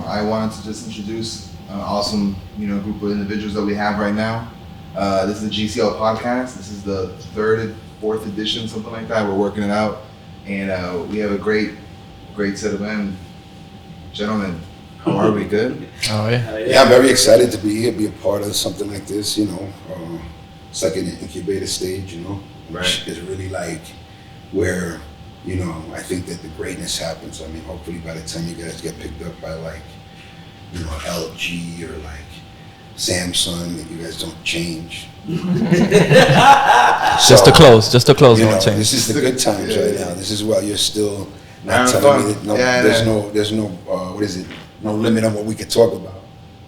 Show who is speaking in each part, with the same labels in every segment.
Speaker 1: I wanted to just introduce an awesome, group of individuals that we have right now. This is the GCL podcast. This is the third, fourth edition, something like that. We're working it out, and we have a great set of men. Gentlemen, how are we? Good?
Speaker 2: Oh yeah.
Speaker 3: Yeah, I'm very excited to be here, be a part of something like this. It's like an incubator stage, which is really like where, I think that the greatness happens. I mean, hopefully by the time you guys get picked up by like, LG or like Samsung, that you guys don't change.
Speaker 2: Just to close, don't change.
Speaker 3: This is the good times right now. This is while you're still not telling me that there's no what is it? No limit on what we can talk about.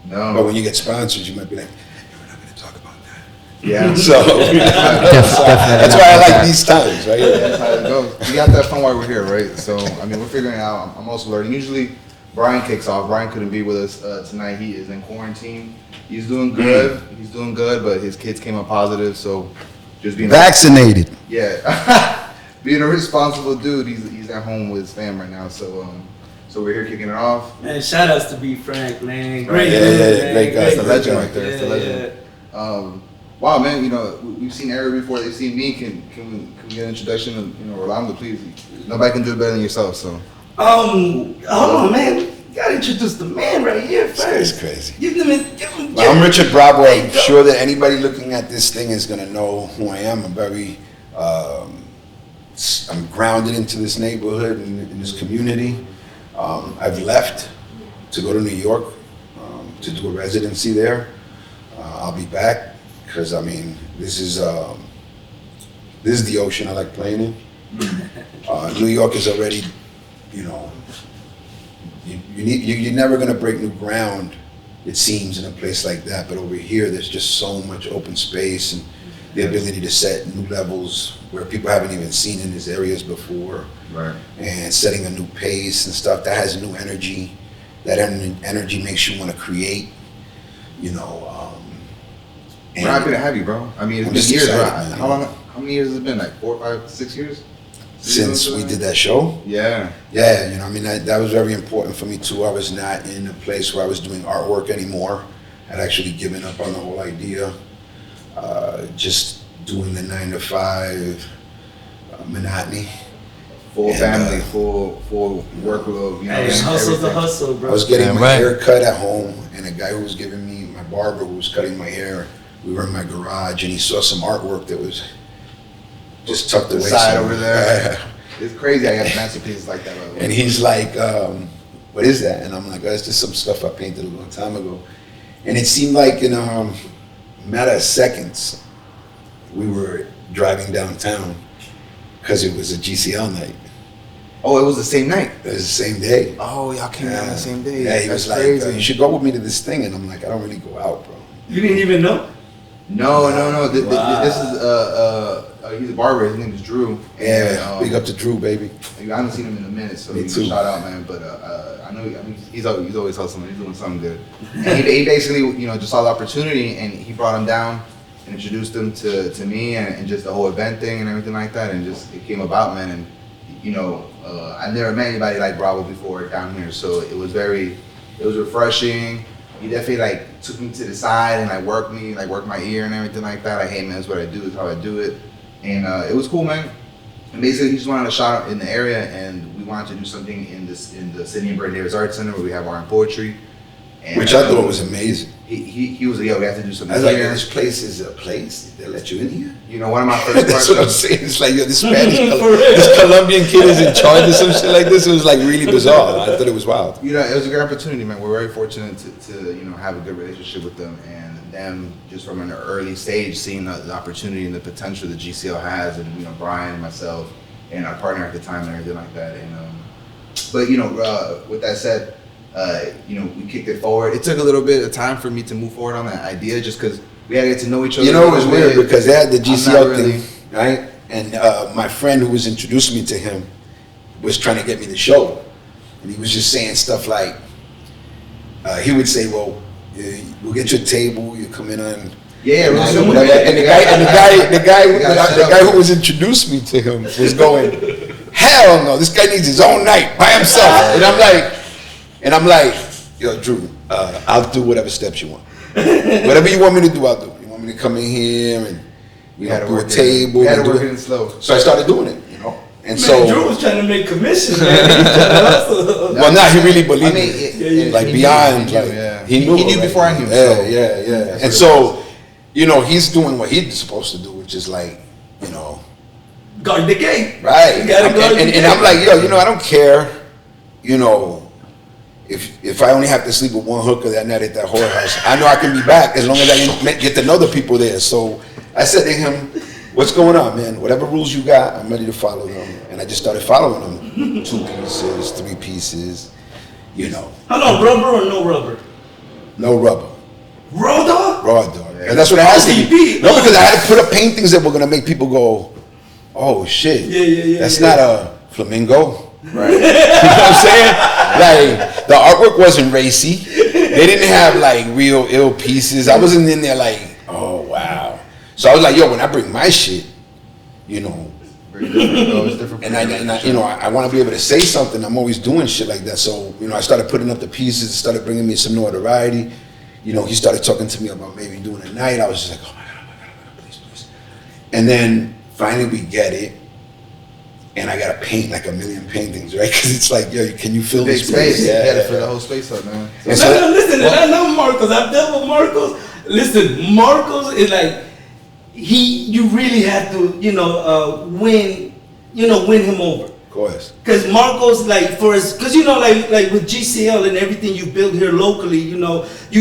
Speaker 1: No.
Speaker 3: But when you get sponsors, you might be like, hey, we're not going to talk about that.
Speaker 1: Yeah.
Speaker 3: So that's why I like these times, right?
Speaker 1: Yeah, that's how it goes. We got that fun while we're here, right? So, I mean, we're figuring it out. I'm also learning. Usually, Brian kicks off. Brian couldn't be with us tonight. He is in quarantine. He's doing good. He's doing good, but his kids came up positive, so just being
Speaker 3: vaccinated.
Speaker 1: Being a responsible dude, he's at home with his fam right now, so we're here kicking it off.
Speaker 4: Man, shout outs to B Frank, man.
Speaker 3: Great guy.
Speaker 1: It's a legend right there. It's a legend. Wow, man, we've seen Eric before. They've seen me. Can we get an introduction? And, Rolando, please. Nobody can do it better than yourself, so.
Speaker 4: Hold on, man. You gotta introduce the man right here first.
Speaker 3: It's crazy.
Speaker 4: Give him.
Speaker 3: Well, I'm Richard Bravo. I'm sure that anybody looking at this thing is gonna know who I am. I'm very, I'm grounded into this neighborhood and in this community. I've left to go to New York to do a residency there. I'll be back because this is the ocean I like playing in. New York is already, you're never gonna break new ground, it seems, in a place like that. But over here, there's just so much open space and the ability to set new levels where people haven't even seen in these areas before.
Speaker 1: Right.
Speaker 3: And setting a new pace and stuff that has new energy. That energy makes you want to create,
Speaker 1: We're happy to have you, bro. I mean, it's been years, bro. How many years has it been? Like 4, 5, 6 years?
Speaker 3: Since we did that show?
Speaker 1: Yeah.
Speaker 3: Yeah, that was very important for me too. I was not in a place where I was doing artwork anymore. I'd actually given up on the whole idea. Just doing the 9 to 5 monotony.
Speaker 1: Full family, full workload.
Speaker 4: Hustle's the hustle, bro.
Speaker 3: I was getting my hair cut at home, and a guy who was giving me, my barber who was cutting my hair, we were in my garage, and he saw some artwork that was just tucked away
Speaker 1: side over there. It's crazy. I got masterpieces like that.
Speaker 3: And he's like, "What is that?" And I'm like, "Oh, it's just some stuff I painted a long time ago." And it seemed like in a matter of seconds, we were driving downtown because it was a GCL night.
Speaker 1: Oh, it was the same night?
Speaker 3: It was the same day.
Speaker 1: Oh, y'all came down the same day.
Speaker 3: Yeah, he was like, you should go with me to this thing. And I'm like, I don't really go out, bro.
Speaker 4: You didn't even know?
Speaker 1: No. This is, he's a barber. His name is Drew.
Speaker 3: Yeah, big up to Drew, baby.
Speaker 1: I haven't seen him in a minute, so
Speaker 3: me too.
Speaker 1: Shout out, man. But I know he's always hustling. He's doing something good. And he basically, just saw the opportunity, and he brought him down and introduced him to me and just the whole event thing and everything like that, and just it came about, man. And I've never met anybody like Bravo before down here, so it was refreshing. He definitely took me to the side and worked my ear and everything like that. Like, hey man, that's what I do, that's how I do it. And it was cool, man. And basically he just wanted to shout out in the area, and we wanted to do something in the Sidney and Brent Davis Art Center where we have art and poetry. And,
Speaker 3: which I thought was amazing.
Speaker 1: He was like, yo, we have to do something.
Speaker 3: I was like, this place is a place? They let you in here?
Speaker 1: One of my first
Speaker 3: That's what I'm saying. It's like, yo, this Colombian kid is in charge of some shit like this. It was really bizarre. I thought it was wild.
Speaker 1: It was a great opportunity, man. We're very fortunate to have a good relationship with them, and them just from an early stage seeing the opportunity and the potential that GCL has, and Brian and myself and our partner at the time and everything like that. And but with that said, we kicked it forward. It took a little bit of time for me to move forward on that idea, just because we had to get to know each other.
Speaker 3: It was weird because they had the GCL thing, right? And my friend who was introducing me to him was trying to get me the show, and he was just saying stuff like, he would say, "Well, we'll get your table. You come in on."
Speaker 1: Yeah,
Speaker 3: and the guy who was introduced me to him was going, "Hell no! This guy needs his own night by himself." And I'm like, yo, Drew, I'll do whatever steps you want. Whatever you want me to do, I'll do. You want me to come in here and do a table?
Speaker 1: We had to work it in slow.
Speaker 3: So I started doing it, you know. And
Speaker 4: Man,
Speaker 3: so
Speaker 4: Drew was trying to make commission, man. He trying to hustle.
Speaker 3: well, now he really believed
Speaker 1: I mean,
Speaker 3: it. Like beyond, like he knew
Speaker 1: before I knew.
Speaker 3: Yeah. And so, you know, he's doing what he's supposed to do, which is like, you know,
Speaker 4: guard the gate.
Speaker 3: right.
Speaker 4: You gotta guard the gate.
Speaker 3: And I'm like, yo, you know, I don't care, you know, if I only have to sleep with one hooker that night at that whorehouse, I know I can be back as long as I get to know the people there. So I said to him, what's going on, man? Whatever rules you got, I'm ready to follow them. And I just started following them. 2 pieces, 3 pieces, you know.
Speaker 4: Hold on, rubber or no rubber?
Speaker 3: No rubber.
Speaker 4: Raw dog?
Speaker 3: Raw dog. And that's what I had to do.
Speaker 4: ODB.
Speaker 3: No, because I had to put up paintings that were going to make people go, oh, shit.
Speaker 4: Yeah.
Speaker 3: That's not a flamingo. Right. You know what I'm saying? Like, the artwork wasn't racy. They didn't have, like, real ill pieces. I wasn't in there like, oh, wow. So I was like, yo, when I bring my shit, you know,
Speaker 1: Very different, though. It's different.
Speaker 3: and I you know, I want to be able to say something. I'm always doing shit like that. So, you know, I started putting up the pieces. It started bringing me some notoriety. You know, he started talking to me about maybe doing a night. I was just like, oh my God, please. And then finally we get it. And I got to paint like 1 million paintings, right? Because it's like, yo, can you fill
Speaker 1: Big
Speaker 3: this space?
Speaker 1: space. Yeah, to fill the whole space up, man.
Speaker 3: And
Speaker 4: No, listen, and I know Marcos. I've dealt with Marcos. Listen, Marcos is like, you really have to, win him over.
Speaker 3: Of course.
Speaker 4: Because Marcos, because like with GCL and everything you build here locally, you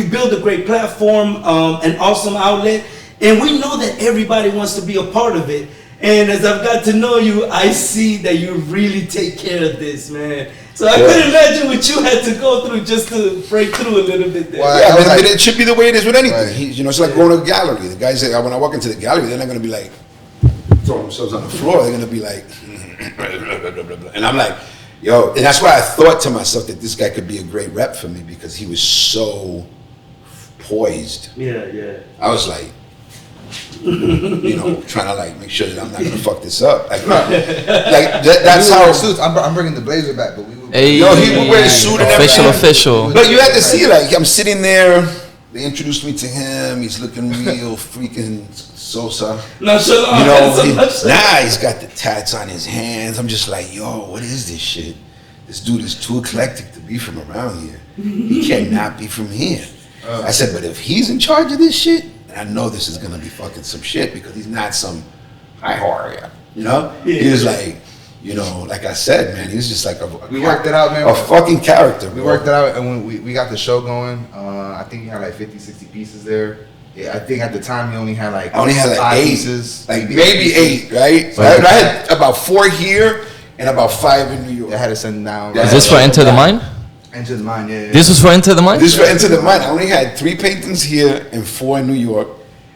Speaker 4: build a great platform, an awesome outlet, and we know that everybody wants to be a part of it. And as I've got to know you, I see that you really take care of this, man. So I couldn't imagine what you had to go through just to break through a little bit there.
Speaker 3: Well, yeah, but it should be the way it is with anything. Right. It's like going to a gallery. The guys say, when I walk into the gallery, they're not going to be like throwing themselves on the floor. They're going to be like, and I'm like, yo. And that's why I thought to myself that this guy could be a great rep for me because he was so poised.
Speaker 4: Yeah.
Speaker 3: I was like, trying to like make sure that I'm not gonna fuck this up. Like that's how
Speaker 1: suits. I'm bringing the blazer back, but we would.
Speaker 2: Hey,
Speaker 3: he would wear a suit and everything.
Speaker 2: Official.
Speaker 3: But you had to see, like, I'm sitting there. They introduced me to him. He's looking real freaking Sosa. He's got the tats on his hands. I'm just like, yo, what is this shit? This dude is too eclectic to be from around here. He cannot be from here. I said, but if he's in charge of this shit, I know this is gonna be fucking some shit because he's not some high horror, He was like, like I said, man, he was just like
Speaker 1: we worked it out, man.
Speaker 3: A fucking character.
Speaker 1: We worked it out, and when we got the show going, I think he had like 50, 60 pieces there. Yeah, I think at the time he only had like
Speaker 3: 5
Speaker 1: 8
Speaker 3: pieces, like maybe 8, right? So I had about 4 here and about 5 in New York.
Speaker 1: I had to send down.
Speaker 2: Is this for Enter the Mind?
Speaker 1: Enter the Mind, yeah.
Speaker 2: This was for Enter the Mind?
Speaker 3: This was for Enter the Mind. I only had 3 paintings here and 4 in New York,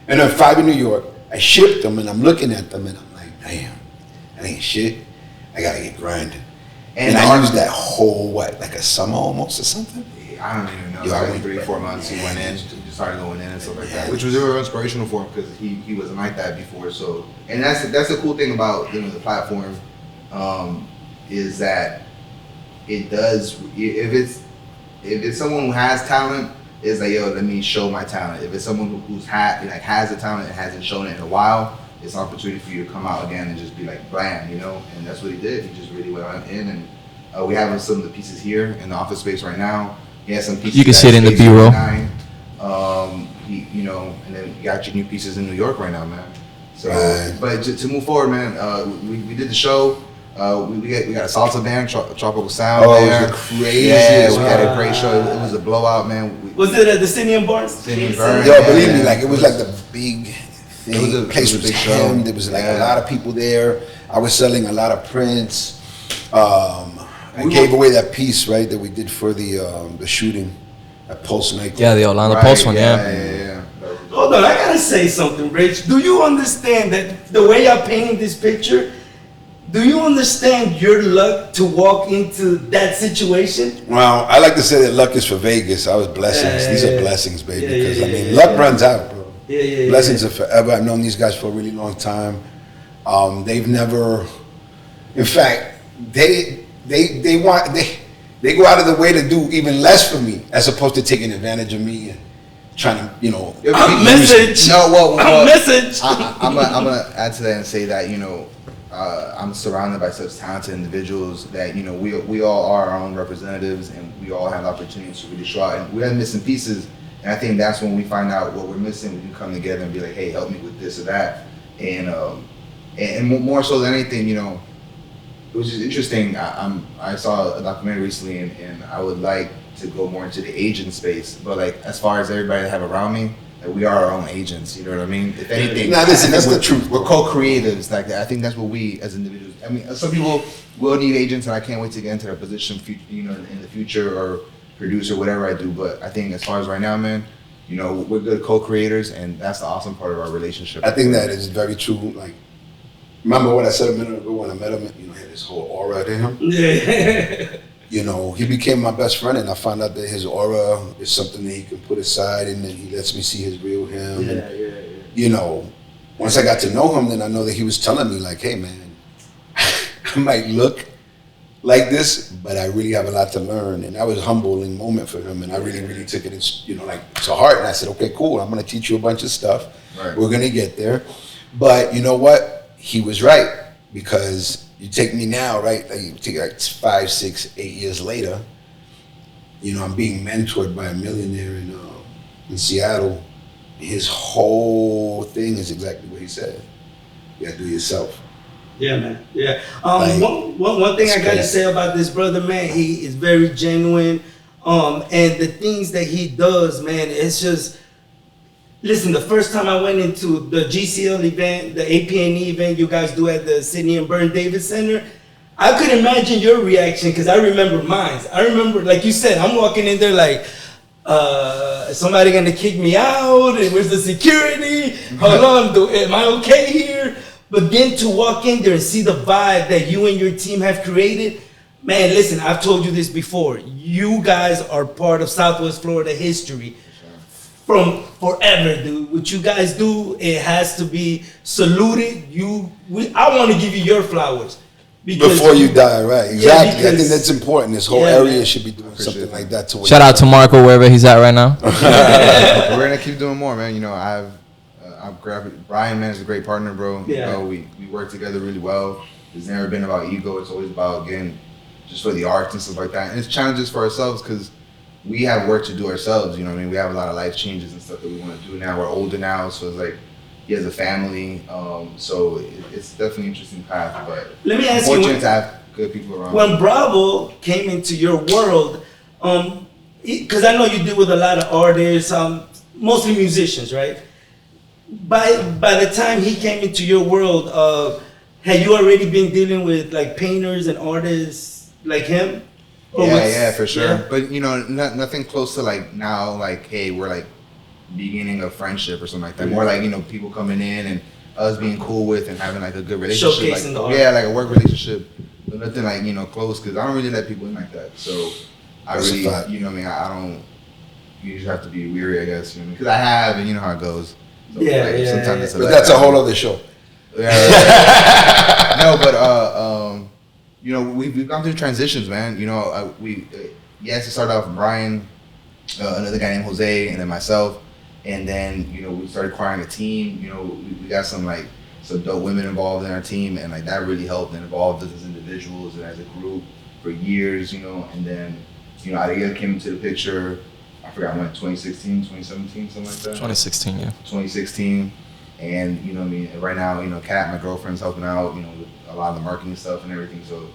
Speaker 3: and then 5 in New York. I shipped them, and I'm looking at them, and I'm like, damn, that ain't shit. I gotta get grinding. And I used that whole, like a summer almost or something?
Speaker 1: I don't even know. Like 3-4 months he went in, he just started going in and stuff like that, which was very inspirational for him because he wasn't like that before. So, and that's the cool thing about the platform, is that it does. If it's someone who has talent, it's like, yo, let me show my talent. If it's someone who's has the talent and hasn't shown it in a while, it's an opportunity for you to come out again and just be like blam, And that's what he did. He just really went in, and we have some of the pieces here in the office space right now. He has some pieces.
Speaker 2: You can see it in the bureau.
Speaker 1: And then you got your new pieces in New York right now, man. So, but to move forward, man, we did the show. We got a salsa band, tropical sound.
Speaker 3: Oh,
Speaker 1: there.
Speaker 3: it was crazy.
Speaker 1: Yeah, we had a great show. It was a blowout, man.
Speaker 4: Was it at the City and Barnes?
Speaker 1: Yo,
Speaker 3: believe me, like it was like the big thing. The place was big show. There was like a lot of people there. I was selling a lot of prints. I gave away that piece, right, that we did for the shooting at Pulse Night.
Speaker 2: Yeah, the Orlando Pulse one,
Speaker 1: Yeah.
Speaker 4: Hold on, I gotta say something, Rich. Do you understand that the way I'm painting this picture, do you understand your luck to walk into that situation?
Speaker 3: Well, I like to say that luck is for Vegas. I was blessings. These are blessings, baby. Because luck runs out, bro. Blessings are forever. I've known these guys for a really long time. They've never, in fact, they They go out of the way to do even less for me, as opposed to taking advantage of me and trying to, you know.
Speaker 4: Message.
Speaker 1: No, well,
Speaker 4: Message.
Speaker 1: I'm gonna add to that and say that, you know, I'm surrounded by such talented individuals that, you know, we all are our own representatives, and we all have opportunities to really show out, and we have missing pieces, and I think that's when we find out what we're missing. We can come together and be like, hey, help me with this or that, and more so than anything, you know, it was just interesting. I saw a documentary recently, and I would like to go more into the agent space, but like as far as everybody I have around me, like, we are our own agents. You know what I mean? If anything,
Speaker 3: now listen, that's the truth.
Speaker 1: We're co-creatives. Like I think that's what we as individuals. I mean, some people will need agents, and I can't wait to get into that position, you know, in the future, or producer, whatever I do. But I think as far as right now, man, you know, we're good co-creators, and that's the awesome part of our relationship.
Speaker 3: I think that is very true. Like, remember what I said a minute ago when I met him? You know, he had this whole aura to him.
Speaker 4: Yeah.
Speaker 3: You know, he became my best friend, and I found out that his aura is something that he can put aside, and then he lets me see his real him.
Speaker 4: Yeah.
Speaker 3: You know, once I got to know him, then I know that he was telling me, like, hey, man, I might look like this, but I really have a lot to learn. And that was a humbling moment for him, and I really took it, you know, like, to heart. And I said, okay, cool, I'm going to teach you a bunch of stuff. Right. We're going to get there. But you know what? He was right, because you take me now, right? Like, you take like 5, 6, 8 years later. You know, I'm being mentored by a millionaire in Seattle. His whole thing is exactly what he said. You gotta do it yourself.
Speaker 4: Yeah, man. Yeah.
Speaker 3: Like,
Speaker 4: one thing I gotta
Speaker 3: crazy.
Speaker 4: say about this brother, man, he is very genuine. And the things that he does, man, it's just. Listen, the first time I went into the GCL event, the APNE event you guys do at the Sidney and Byrne Davis Center, I could imagine your reaction, because I remember mine. I remember, like you said, I'm walking in there like, is somebody gonna kick me out? And where's the security? Hold on, am I okay here? But then to walk in there and see the vibe that you and your team have created, man, listen, I've told you this before. You guys are part of Southwest Florida history. From forever, dude. What you guys do, it has to be saluted. I want to give you your flowers.
Speaker 3: Before you die, right? Exactly.
Speaker 4: Yeah,
Speaker 3: I think that's important. This whole area should be doing something like that.
Speaker 2: Shout out to Marco wherever he's at right now.
Speaker 1: We're gonna keep doing more, man. You know, Brian, man, is a great partner, bro.
Speaker 4: Yeah.
Speaker 1: You know, we work together really well. It's never been about ego. It's always about, again, just for the arts and stuff like that. And it's challenges for ourselves, because we have work to do ourselves, you know what I mean? We have a lot of life changes and stuff that we want to do now. We're older now, so it's like, he has a family, so it's definitely an interesting path, but
Speaker 4: let me ask you,
Speaker 1: fortunate to have good people around.
Speaker 4: When Bravo came into your world, because I know you deal with a lot of artists, mostly musicians, right? By the time he came into your world, had you already been dealing with like painters and artists like him?
Speaker 1: Yeah, for sure.
Speaker 4: Yeah.
Speaker 1: But you know, nothing close to like now, like, hey, we're like beginning a friendship or something like that. More like, you know, people coming in and us being cool with and having like a good relationship.
Speaker 4: Showcasing the
Speaker 1: Like,
Speaker 4: art.
Speaker 1: yeah, like a work relationship, but nothing like, you know, close, because I don't really let people in like that. So I
Speaker 3: That's a
Speaker 1: really,
Speaker 3: fact.
Speaker 1: you know what I mean? I don't, you just have to be weary, I guess, you know what I mean? Because I have, and you know how it goes. So,
Speaker 4: Yeah,
Speaker 1: like,
Speaker 4: yeah,
Speaker 1: sometimes
Speaker 4: yeah.
Speaker 1: it's
Speaker 3: But that's a whole other show.
Speaker 1: Yeah, right. No, but you know, we've gone through transitions, man. You know, yes, it started off with Brian, another guy named Jose, and then myself, and then, you know, we started acquiring a team. You know, we got some dope women involved in our team, and like that really helped and evolved us as individuals and as a group for years. You know, and then, you know, Ariel came into the picture. I forgot when, 2016, 2017, something like that.
Speaker 2: 2016, yeah.
Speaker 1: 2016. And, you know what I mean, and right now, you know, Kat, my girlfriend's helping out, you know, with a lot of the marketing stuff and everything. So,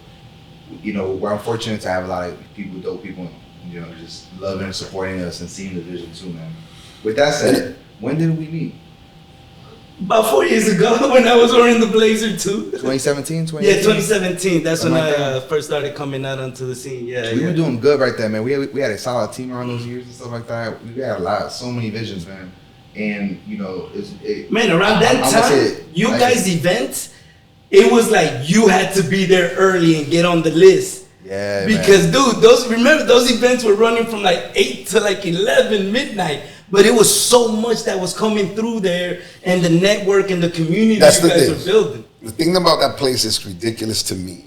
Speaker 1: you know, we're unfortunate to have a lot of people, dope people, you know, just loving and supporting us and seeing the vision too, man. With that said, when did we meet?
Speaker 4: About 4 years ago, when I was wearing the blazer too.
Speaker 1: 2017, 2018?
Speaker 4: Yeah, 2017. That's when
Speaker 1: Something like
Speaker 4: I
Speaker 1: that.
Speaker 4: first started coming out onto the scene. Yeah,
Speaker 1: We
Speaker 4: yeah.
Speaker 1: were doing good right there, man. We had a solid team around those years and stuff like that. We had so many visions, man. And, you know,
Speaker 4: Man, around that
Speaker 1: I'm gonna say
Speaker 4: time,
Speaker 1: it.
Speaker 4: you
Speaker 1: Like
Speaker 4: guys' events, it was like you had to be there early and get on the list.
Speaker 1: Yeah,
Speaker 4: Because,
Speaker 1: man.
Speaker 4: dude, those events were running from like 8 to like 11 midnight. But it was so much that was coming through there, and the network and the community
Speaker 3: That's
Speaker 4: you
Speaker 3: the
Speaker 4: guys
Speaker 3: thing.
Speaker 4: were building.
Speaker 3: The thing about that place is ridiculous to me.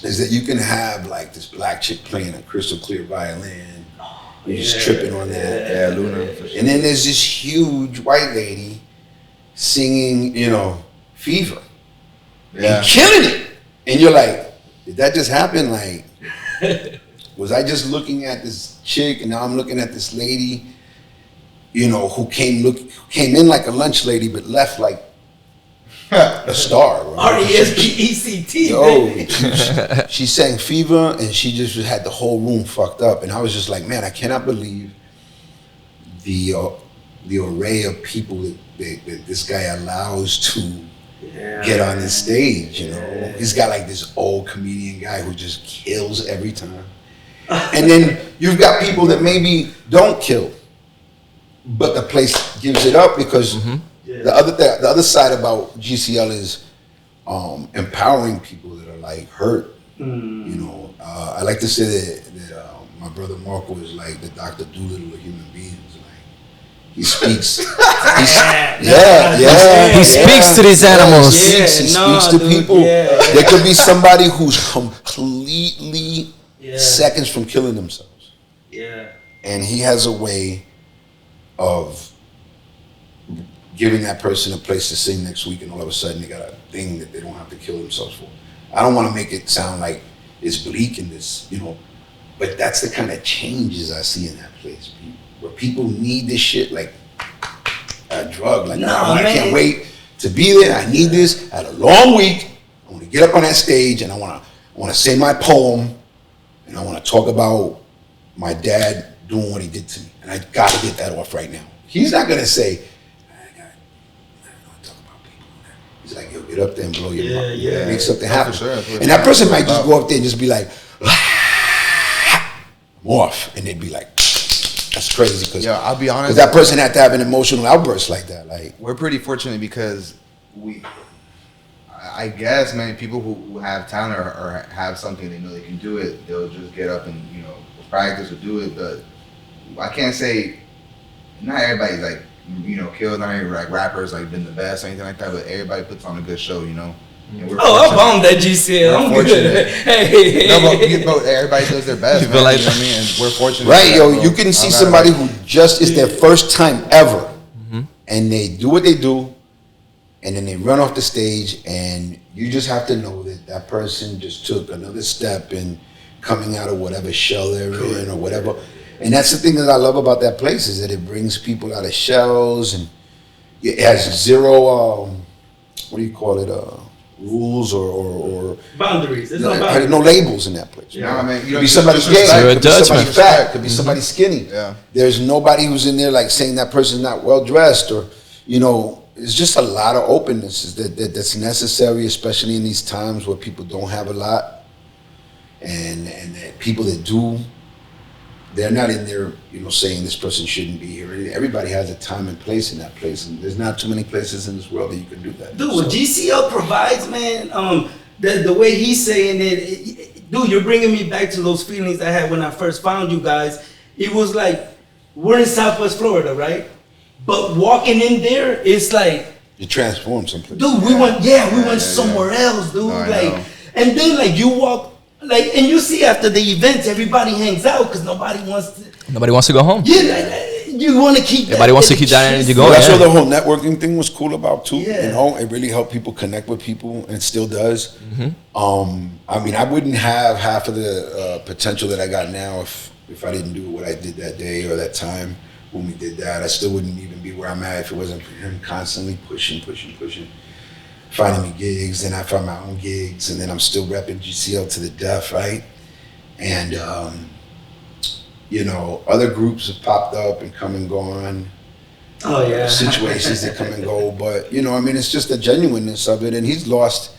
Speaker 3: is that you can have like this black chick playing a crystal clear violin. You're just tripping on that.
Speaker 1: Yeah, Luna.
Speaker 3: And then there's this huge white lady singing, you know, Fever.
Speaker 1: Yeah.
Speaker 3: And killing it. And you're like, did that just happen? Like, was I just looking at this chick and now I'm looking at this lady, you know, who came in like a lunch lady but left like a star. Right?
Speaker 4: RESPECT.
Speaker 3: Yo, she sang Fever and she just had the whole room fucked up. And I was just like, man, I cannot believe the array of people that this guy allows to get on this stage, you know. He's got like this old comedian guy who just kills every time. And then you've got people that maybe don't kill, but the place gives it up because the other side about GCL is empowering people that are like hurt. You know, I like to say that my brother Marco is like the Dr. Doolittle of human beings. He speaks. He
Speaker 2: speaks to these animals.
Speaker 3: He speaks to people. There could be somebody who's completely seconds from killing themselves.
Speaker 4: Yeah.
Speaker 3: And he has a way of giving that person a place to sing next week, and all of a sudden they got a thing that they don't have to kill themselves for. I don't want to make it sound like it's bleak in this, you know, but that's the kind of changes I see in that place, where people need this shit like a drug. Like, I can't wait to be there. I need this. I had a long week. I want to get up on that stage and I want to say my poem, and I want to talk about my dad doing what he did to me. And I got to get that off right now. He's not going to say, I don't want to talk about people. He's like, yo, get up there and blow your mind. Make something happen.
Speaker 1: Sure,
Speaker 3: and that person might just go up there and just be like, I'm off. And they'd be like, that's crazy. Because
Speaker 1: I'll be honest,
Speaker 3: that person had to have an emotional outburst like that. Like,
Speaker 1: we're pretty fortunate because I guess many people who have talent or have something they know they can do it, they'll just get up and, you know, practice or do it. But I can't say not everybody's like, you know, killed. Not every like rappers like been the best or anything like that. But everybody puts on a good show, you know.
Speaker 4: I bombed that GCL. I'm good. Hey.
Speaker 1: No, but everybody does their best. Man,
Speaker 2: like,
Speaker 1: you know what I mean? And we're fortunate.
Speaker 3: right, yo, you can see somebody who just is their first time ever, and they do what they do, and then they run off the stage, and you just have to know that that person just took another step in coming out of whatever shell they're in or whatever. And that's the thing that I love about that place, is that it brings people out of shells, and it has zero, what do you call it, rules or
Speaker 4: boundaries. There's no boundaries.
Speaker 3: No labels in that place.
Speaker 1: Yeah, I mean,
Speaker 3: Could be somebody's gay,
Speaker 2: Zero
Speaker 3: could be somebody
Speaker 2: judgment.
Speaker 3: fat, could be somebody skinny.
Speaker 1: Yeah.
Speaker 3: There's nobody who's in there like saying that person's not well dressed, or, you know, it's just a lot of openness that's necessary, especially in these times where people don't have a lot, and that people that do, they're not in there, you know, saying this person shouldn't be here. Everybody has a time and place in that place, and there's not too many places in this world that you can do that.
Speaker 4: Dude, what GCL provides, man, the way he's saying it, dude, you're bringing me back to those feelings I had when I first found you guys. It was like, we're in Southwest Florida, right? But walking in there, it's like,
Speaker 3: You transform someplace.
Speaker 4: dude, we went somewhere else, dude.
Speaker 1: No, I
Speaker 4: like,
Speaker 1: know.
Speaker 4: and then like you walk, like, and you see after the events, everybody hangs out because nobody wants to
Speaker 2: go home.
Speaker 4: Yeah, you want to keep.
Speaker 2: Everybody wants to keep that energy
Speaker 3: Well,
Speaker 2: going.
Speaker 3: that's
Speaker 2: yeah.
Speaker 3: what the whole networking thing was cool about too.
Speaker 4: Yeah.
Speaker 3: You know, it really helped people connect with people, and it still does. I mean, I wouldn't have half of the potential that I got now if I didn't do what I did that day or that time when we did that. I still wouldn't even be where I'm at if it wasn't for him constantly pushing, finding me gigs. Then I found my own gigs, and then I'm still repping GCL to the death, right? And you know, other groups have popped up and come and gone.
Speaker 4: Oh yeah.
Speaker 3: Situations that come and go, but you know, I mean, it's just the genuineness of it. And he's lost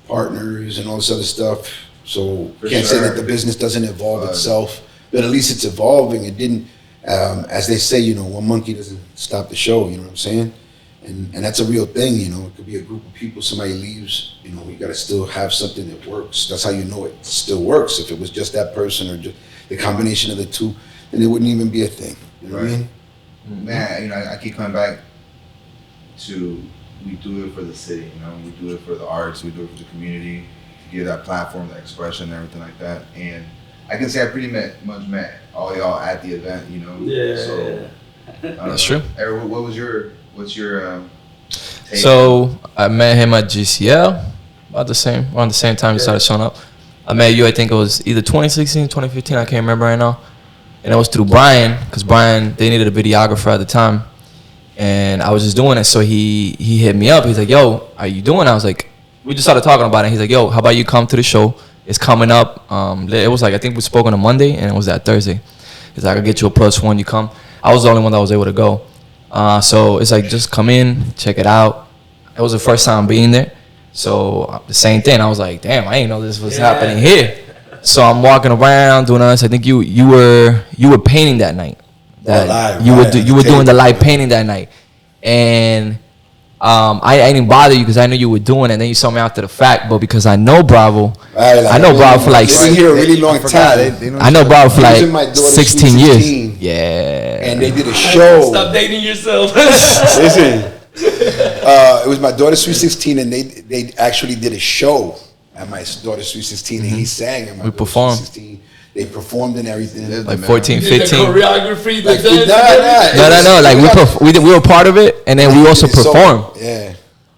Speaker 3: partners and all this other stuff, so can't say that the business doesn't evolve itself, but at least it's evolving. It didn't, as they say, you know, one monkey doesn't stop the show. You know what I'm saying? And that's a real thing. You know, it could be a group of people. Somebody leaves. You know, you got to still have something that works. That's how you know it still works. If it was just that person or just the combination of the two, then it wouldn't even be a thing. You know what I mean?
Speaker 1: Man, you know, I keep coming back to, we do it for the city, you know, we do it for the arts, we do it for the community, give that platform, that expression, and everything like that. And I can say I pretty much met all y'all at the event, you know.
Speaker 4: Yeah.
Speaker 1: So
Speaker 2: That's true.
Speaker 1: Eric, what's your take?
Speaker 2: So I met him at GCL around the same time he started showing up. I met you, I think it was either 2016, 2015, I can't remember right now. And it was through Brian, because Brian, they needed a videographer at the time. And I was just doing it, so he hit me up. He's like, yo, are you doing it? I was like, we just started talking about it. He's like, yo, how about you come to the show? It's coming up. It was like, I think we spoke on a Monday, and it was that Thursday. He's like, I'll get you a +1, you come. I was the only one that was able to go. So it's like, just come in, check it out. It was the first time being there. So the same thing. I was like, damn, I didn't know this was happening here. So I'm walking around doing this. I think you were painting that night. You were doing the live painting that night, and I didn't bother you because I knew you were doing it. And then you saw me after the fact, but because I know Bravo, I know Bravo for like
Speaker 3: they've been here a really long time.
Speaker 2: I know Bravo for
Speaker 3: He was in my
Speaker 2: like
Speaker 3: daughter's
Speaker 2: 16
Speaker 3: Sweet
Speaker 2: years.
Speaker 3: 16.
Speaker 2: Yeah,
Speaker 3: And they did a show.
Speaker 4: Stop dating yourself.
Speaker 3: Listen, it was my daughter's Sweet 16, and they actually did a show at my daughter's Sweet 16, and he sang at my daughter's
Speaker 2: performed.
Speaker 3: Sweet 16. They performed and everything.
Speaker 2: like 14,
Speaker 4: You did the
Speaker 2: 15.
Speaker 4: choreography, the
Speaker 3: Like,
Speaker 4: dance.
Speaker 2: No. Like we were part of it, and then we also performed.
Speaker 3: Yeah.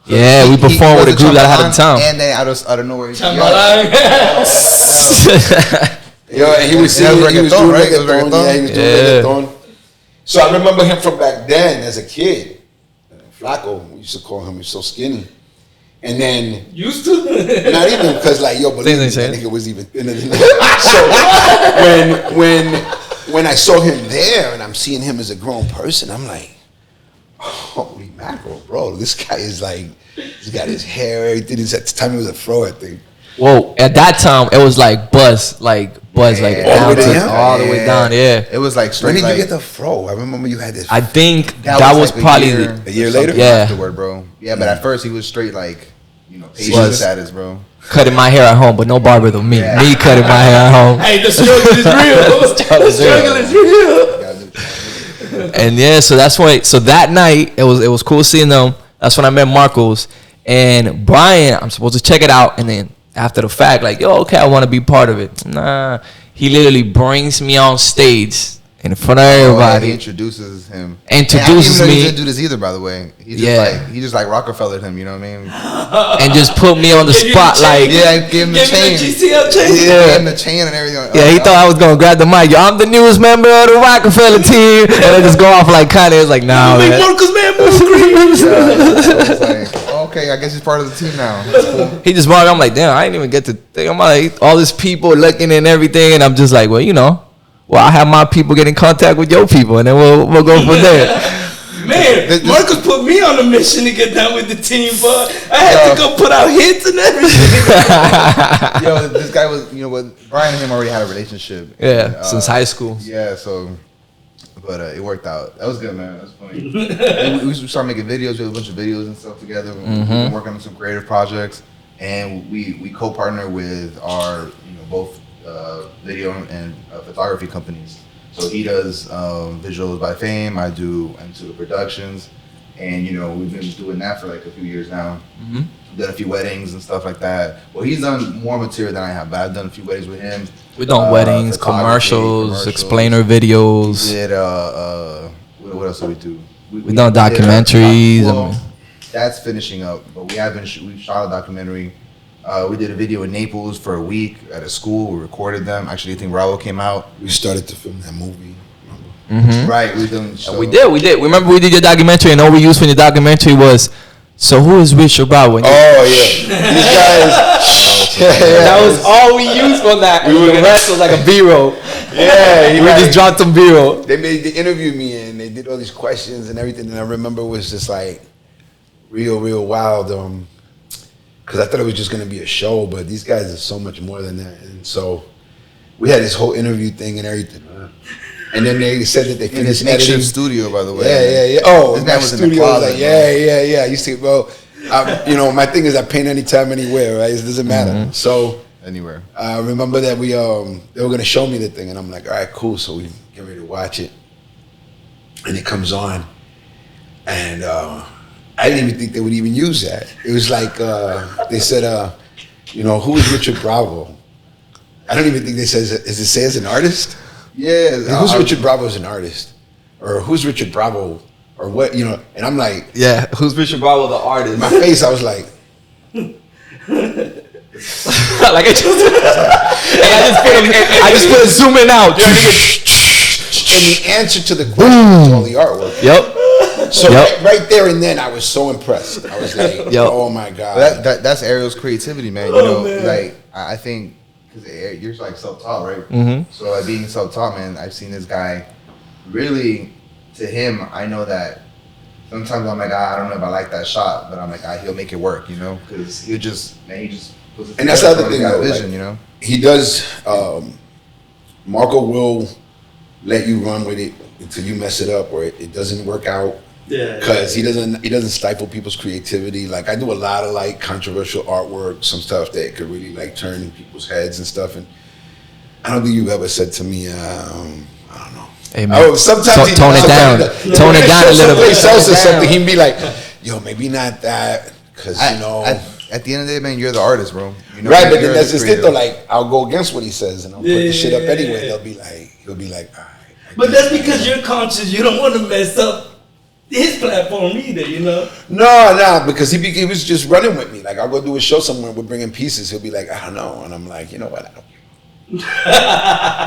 Speaker 2: Yeah, we performed with a group that I had at the time.
Speaker 1: And then out of nowhere,
Speaker 3: Yo, and he was singing, he was doing reggaeton. Yeah, he was doing reggaeton. So I remember him from back then as a kid. Flaco, we used to call him. He was so skinny. And then
Speaker 4: Used to?
Speaker 3: not even because like yo, believe me,
Speaker 2: Things they
Speaker 3: that
Speaker 2: said.
Speaker 3: nigga was even thinner than that. So when I saw him there and I'm seeing him as a grown person, I'm like, holy mackerel, bro! This guy is like, he's got his hair, everything. At the time he was a fro, I think.
Speaker 2: Whoa, at that time it was like buzz, like down to all the way down. Yeah,
Speaker 1: It was like
Speaker 3: When
Speaker 1: straight.
Speaker 3: did
Speaker 1: like,
Speaker 3: you get the fro? I remember you had this.
Speaker 2: I think that was
Speaker 1: like
Speaker 2: probably
Speaker 3: a year later?
Speaker 2: Yeah.
Speaker 1: afterward, bro. Yeah, but at first he was straight like, you know, patient
Speaker 2: Was.
Speaker 1: status, bro.
Speaker 2: cutting my hair at home, but no barber though. Me
Speaker 1: Yeah.
Speaker 2: cutting my hair at home.
Speaker 4: Hey, the struggle is real. The struggle is real.
Speaker 2: And yeah, so that's why. So that night it was cool seeing them. That's when I met Marcos and Brian. I'm supposed to check it out, and then after the fact, like, yo, okay, I want to be part of it. Nah, he literally brings me on stage in front of everybody.
Speaker 1: He introduces him.
Speaker 2: Introduces
Speaker 1: and I didn't even know
Speaker 2: me.
Speaker 1: he did do this either, by the way. He just like Rockefellered him. You know what I mean?
Speaker 2: And just put me on the
Speaker 4: Give you the
Speaker 2: spot,
Speaker 4: chain.
Speaker 2: like,
Speaker 1: Yeah, give him the
Speaker 4: Give me
Speaker 1: chain.
Speaker 4: the GCL chain.
Speaker 1: Gave him the chain and everything.
Speaker 2: yeah, he thought I was gonna grab the mic. Yo, I'm the newest member of the Rockefeller team, and I just go off like Kanye. It's like, nah,
Speaker 4: Make
Speaker 2: man.
Speaker 4: Marcus, man, move green.
Speaker 1: So it's like, okay, I guess he's part of the team now. That's cool.
Speaker 2: He just brought. I'm like, damn, I didn't even get to think. I'm like, all these people looking and everything, and I'm just like, well, you know, I have my people get in contact with your people, and then we'll go from there.
Speaker 4: Man, Marcus put me on a mission to get down with the team, but I had to go put out hits and everything.
Speaker 1: Yo, this guy was, you know what? Brian and him already had a relationship.
Speaker 2: Yeah,
Speaker 1: And,
Speaker 2: since high school.
Speaker 1: Yeah, so, but it worked out. That was good, man. That was funny. And we started making videos. We had a bunch of videos and stuff together. We've been working on some creative projects, and we co-partner with our, you know, both video and photography companies. So he does visuals by Fame. I do Into Productions, and you know we've been doing that for like a few years now. Done a few weddings and stuff like that. Well, he's done more material than I have, but I've done a few weddings with him.
Speaker 2: We done weddings, commercials, explainer videos.
Speaker 1: We did what else did we do?
Speaker 2: We done documentaries.
Speaker 1: That's finishing up, but we shot a documentary. We did a video in Naples for a week at a school. We recorded them. Actually, I think Raul came out.
Speaker 3: We started to film that movie. Remember?
Speaker 1: Right, we done. So.
Speaker 2: We did. Remember we did your documentary, and all we used for your documentary was, so who is Richard Bravo?
Speaker 3: Oh yeah, these guys.
Speaker 2: That was all we used for that. The rest was like a B-roll.
Speaker 3: Yeah,
Speaker 2: We just dropped some B-roll.
Speaker 3: They interviewed me and they did all these questions and everything, and I remember it was just like real wild. Because I thought it was just gonna be a show, but these guys are so much more than that. And so we had this whole interview thing and everything. And then they said that they
Speaker 1: In this
Speaker 3: finished editing.
Speaker 1: makeshift studio, by the way.
Speaker 3: Yeah. Oh,
Speaker 1: This guy
Speaker 3: my
Speaker 1: was in the
Speaker 3: studio was
Speaker 1: closet,
Speaker 3: like, yeah. You see, well, you know, my thing is I paint anytime, anywhere, right? It doesn't matter. So
Speaker 1: Anywhere.
Speaker 3: I remember that they were gonna show me the thing, and I'm like, all right, cool. So we get ready to watch it, and it comes on, and I didn't even think they would even use that. It was like they said, You know, who is Richard Bravo? I don't even think they says it. Does it say as an artist?
Speaker 1: Yeah.
Speaker 3: Who's Richard Bravo as an artist? Or who's Richard Bravo? Or what, you know? And I'm like,
Speaker 2: Yeah, who's Richard Bravo, the artist?
Speaker 3: my face, I was like,
Speaker 2: like I just put a zoom in out.
Speaker 3: and the answer to the question was all the artwork.
Speaker 2: Yep.
Speaker 3: So right there and then, I was so impressed. I was like, oh my God.
Speaker 1: That's Ariel's creativity, man. You know, like I think because you're like self-taught, right?
Speaker 2: Mm-hmm.
Speaker 1: So like being self-taught, man, I've seen this guy. Really, to him, I know that sometimes I'm like, I don't know if I like that shot, but I'm like, he'll make it work, you know, because he just puts it.
Speaker 3: And that's the other thing, though.
Speaker 1: Vision,
Speaker 3: like,
Speaker 1: you know,
Speaker 3: he does. Marco will let you run with it until you mess it up or it doesn't work out.
Speaker 4: Yeah.
Speaker 3: Because he doesn't stifle people's creativity. Like I do a lot of like controversial artwork, some stuff that could really like turn people's heads and stuff. And I don't think you've ever said to me, I don't know.
Speaker 2: Hey man,
Speaker 3: Oh, sometimes
Speaker 2: tone it down. Tone it down a little bit.
Speaker 3: Else or something, he'd be like, "Yo, maybe not that," because you know.
Speaker 1: At the end of the day, man, you're the artist, bro. You know,
Speaker 3: Right, but
Speaker 1: you're
Speaker 3: then that's
Speaker 1: the
Speaker 3: just it
Speaker 1: creator.
Speaker 3: though. Like I'll go against what he says and I'll put the shit up anyway. He'll be like, all right.
Speaker 4: But that's because you're conscious. You don't want to mess up his platform either, you know?
Speaker 3: No, because he was just running with me. Like I'll go do a show somewhere, we're bringing pieces. He'll be like, I don't know, and I'm like, you know what? I don't.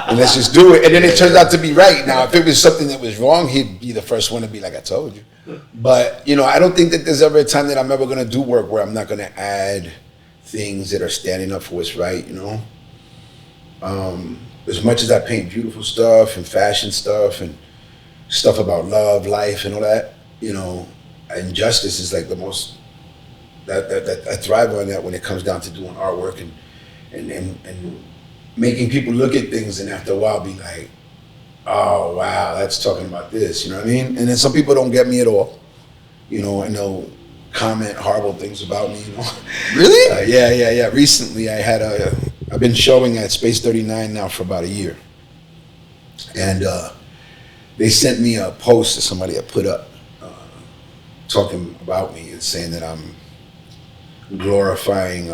Speaker 3: And let's just do it. And then it turns out to be right. Now, if it was something that was wrong, he'd be the first one to be like, I told you. But, you know, I don't think that there's ever a time that I'm ever going to do work where I'm not going to add things that are standing up for what's right, you know? As much as I paint beautiful stuff and fashion stuff and stuff about love, life, and all that, you know, injustice is like the most, that I thrive on that when it comes down to doing artwork and making people look at things and after a while be like, oh wow, that's talking about this, you know what I mean? And then some people don't get me at all, you know, and they'll comment horrible things about me, you know.
Speaker 1: Really?
Speaker 3: Yeah. Recently I've been showing at Space 39 now for about a year. And they sent me a post that somebody had put up talking about me and saying that I'm glorifying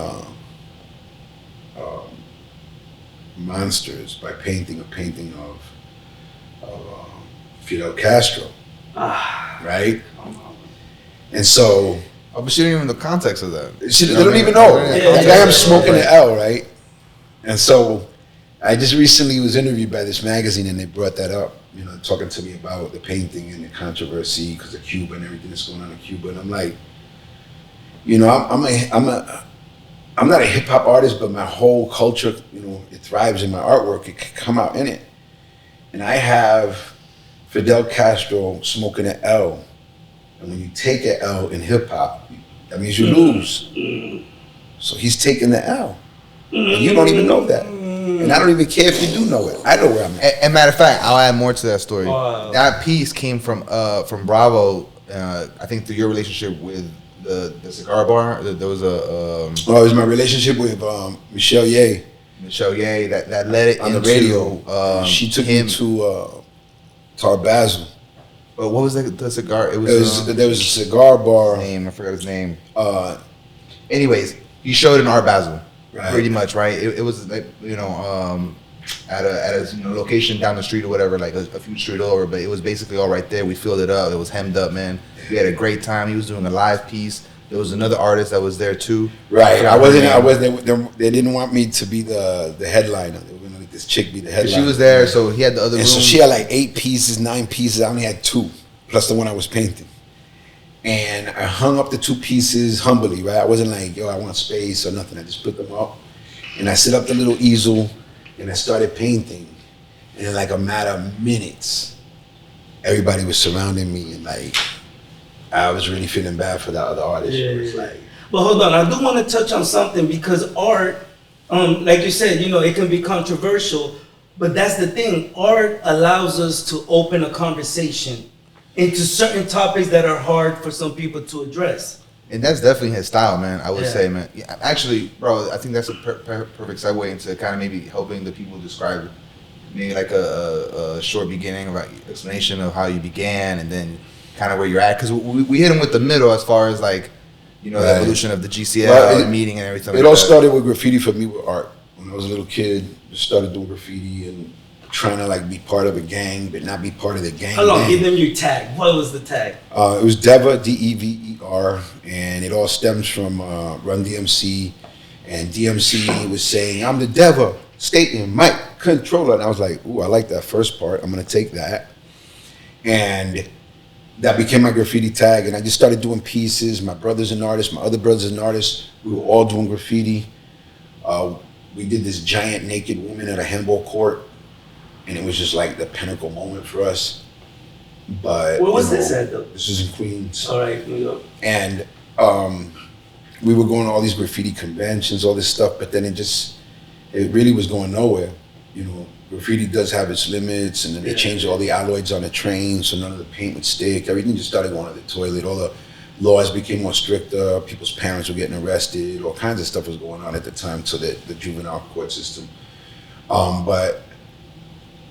Speaker 3: monsters by painting a painting of Fidel Castro, right? And so,
Speaker 1: but she didn't even know the context of that.
Speaker 3: they don't even know. Like I am smoking the L, right? And so, I just recently was interviewed by this magazine, and they brought that up. You know, talking to me about the painting and the controversy because of Cuba and everything that's going on in Cuba, and I'm like, you know, I'm not a hip hop artist, but my whole culture, you know, it thrives in my artwork. It can come out in it. And I have Fidel Castro smoking an L. And when you take an L in hip hop, that means you lose. So he's taking the L. And you don't even know that. And I don't even care if you do know it. I know where I'm at.
Speaker 1: And matter of fact, I'll add more to that story.
Speaker 4: Wow.
Speaker 1: That piece came from Bravo. I think through your relationship with the cigar bar. There was a
Speaker 3: It was my relationship with Michelle Ye.
Speaker 1: Michelle Ye that led it
Speaker 3: On the
Speaker 1: into,
Speaker 3: radio. She took
Speaker 1: him.
Speaker 3: me to Art Basel.
Speaker 1: But what was the cigar?
Speaker 3: There was a cigar bar.
Speaker 1: Name, I forgot his name. Anyways, he showed in Art Basel,
Speaker 3: Right.
Speaker 1: pretty much, right? It was like, you know, at a you know, location down the street or whatever, like a few street over, but it was basically all right there. We filled it up. It was hemmed up, man. We had a great time. He was doing a live piece. There was another artist that was there too.
Speaker 3: Right. They didn't want me to be the headliner. They were gonna let this chick be the headliner.
Speaker 1: She was there, so he had the other room.
Speaker 3: And so she had like 8 pieces, 9 pieces. I only had 2, plus the one I was painting. And I hung up the 2 pieces humbly, right? I wasn't like, yo, I want space or nothing. I just put them up. And I set up the little easel and I started painting. And in like a matter of minutes, everybody was surrounding me and like, I was really feeling bad for that other artist.
Speaker 4: Yeah.
Speaker 3: It's like,
Speaker 4: But hold on, I do want to touch on something because art, like you said, you know, it can be controversial, but that's the thing. Art allows us to open a conversation into certain topics that are hard for some people to address.
Speaker 1: And that's definitely his style, man. I would
Speaker 4: Yeah.
Speaker 1: say, man. Yeah, actually, bro, I think that's a perfect segue into kind of maybe helping the people describe maybe like a short beginning, about explanation of how you began, and then kind of where you're at. Because we hit him with the middle as far as like you know, the
Speaker 3: Right.
Speaker 1: evolution of the GCL,
Speaker 3: Well,
Speaker 1: the meeting and everything.
Speaker 3: It
Speaker 1: like
Speaker 3: all
Speaker 1: that.
Speaker 3: started with graffiti for me with art. When I was a little kid, just started doing graffiti and trying to like be part of a gang, but not be part of the gang.
Speaker 4: Hold on,
Speaker 3: gang.
Speaker 4: give them your tag. What was the tag?
Speaker 3: It was Dever, Dever, and it all stems from Run DMC. And DMC was saying, "I'm the Dever, skating, Mike, controller." And I was like, "Ooh, I like that first part. I'm gonna take that." And that became my graffiti tag. And I just started doing pieces. My brother's an artist. My other brother's an artist. We were all doing graffiti. We did this giant naked woman at a handball court, and it was just like the pinnacle moment for us. But
Speaker 4: Where was this at, though?
Speaker 3: This is in Queens.
Speaker 4: All right, New York.
Speaker 3: And we were going to all these graffiti conventions, all this stuff, but then it really was going nowhere. You know, graffiti does have its limits, and then they changed all the alloys on the train, so none of the paint would stick. Everything just started going to the toilet. All the laws became more stricter. People's parents were getting arrested. All kinds of stuff was going on at the time to the juvenile court system. But,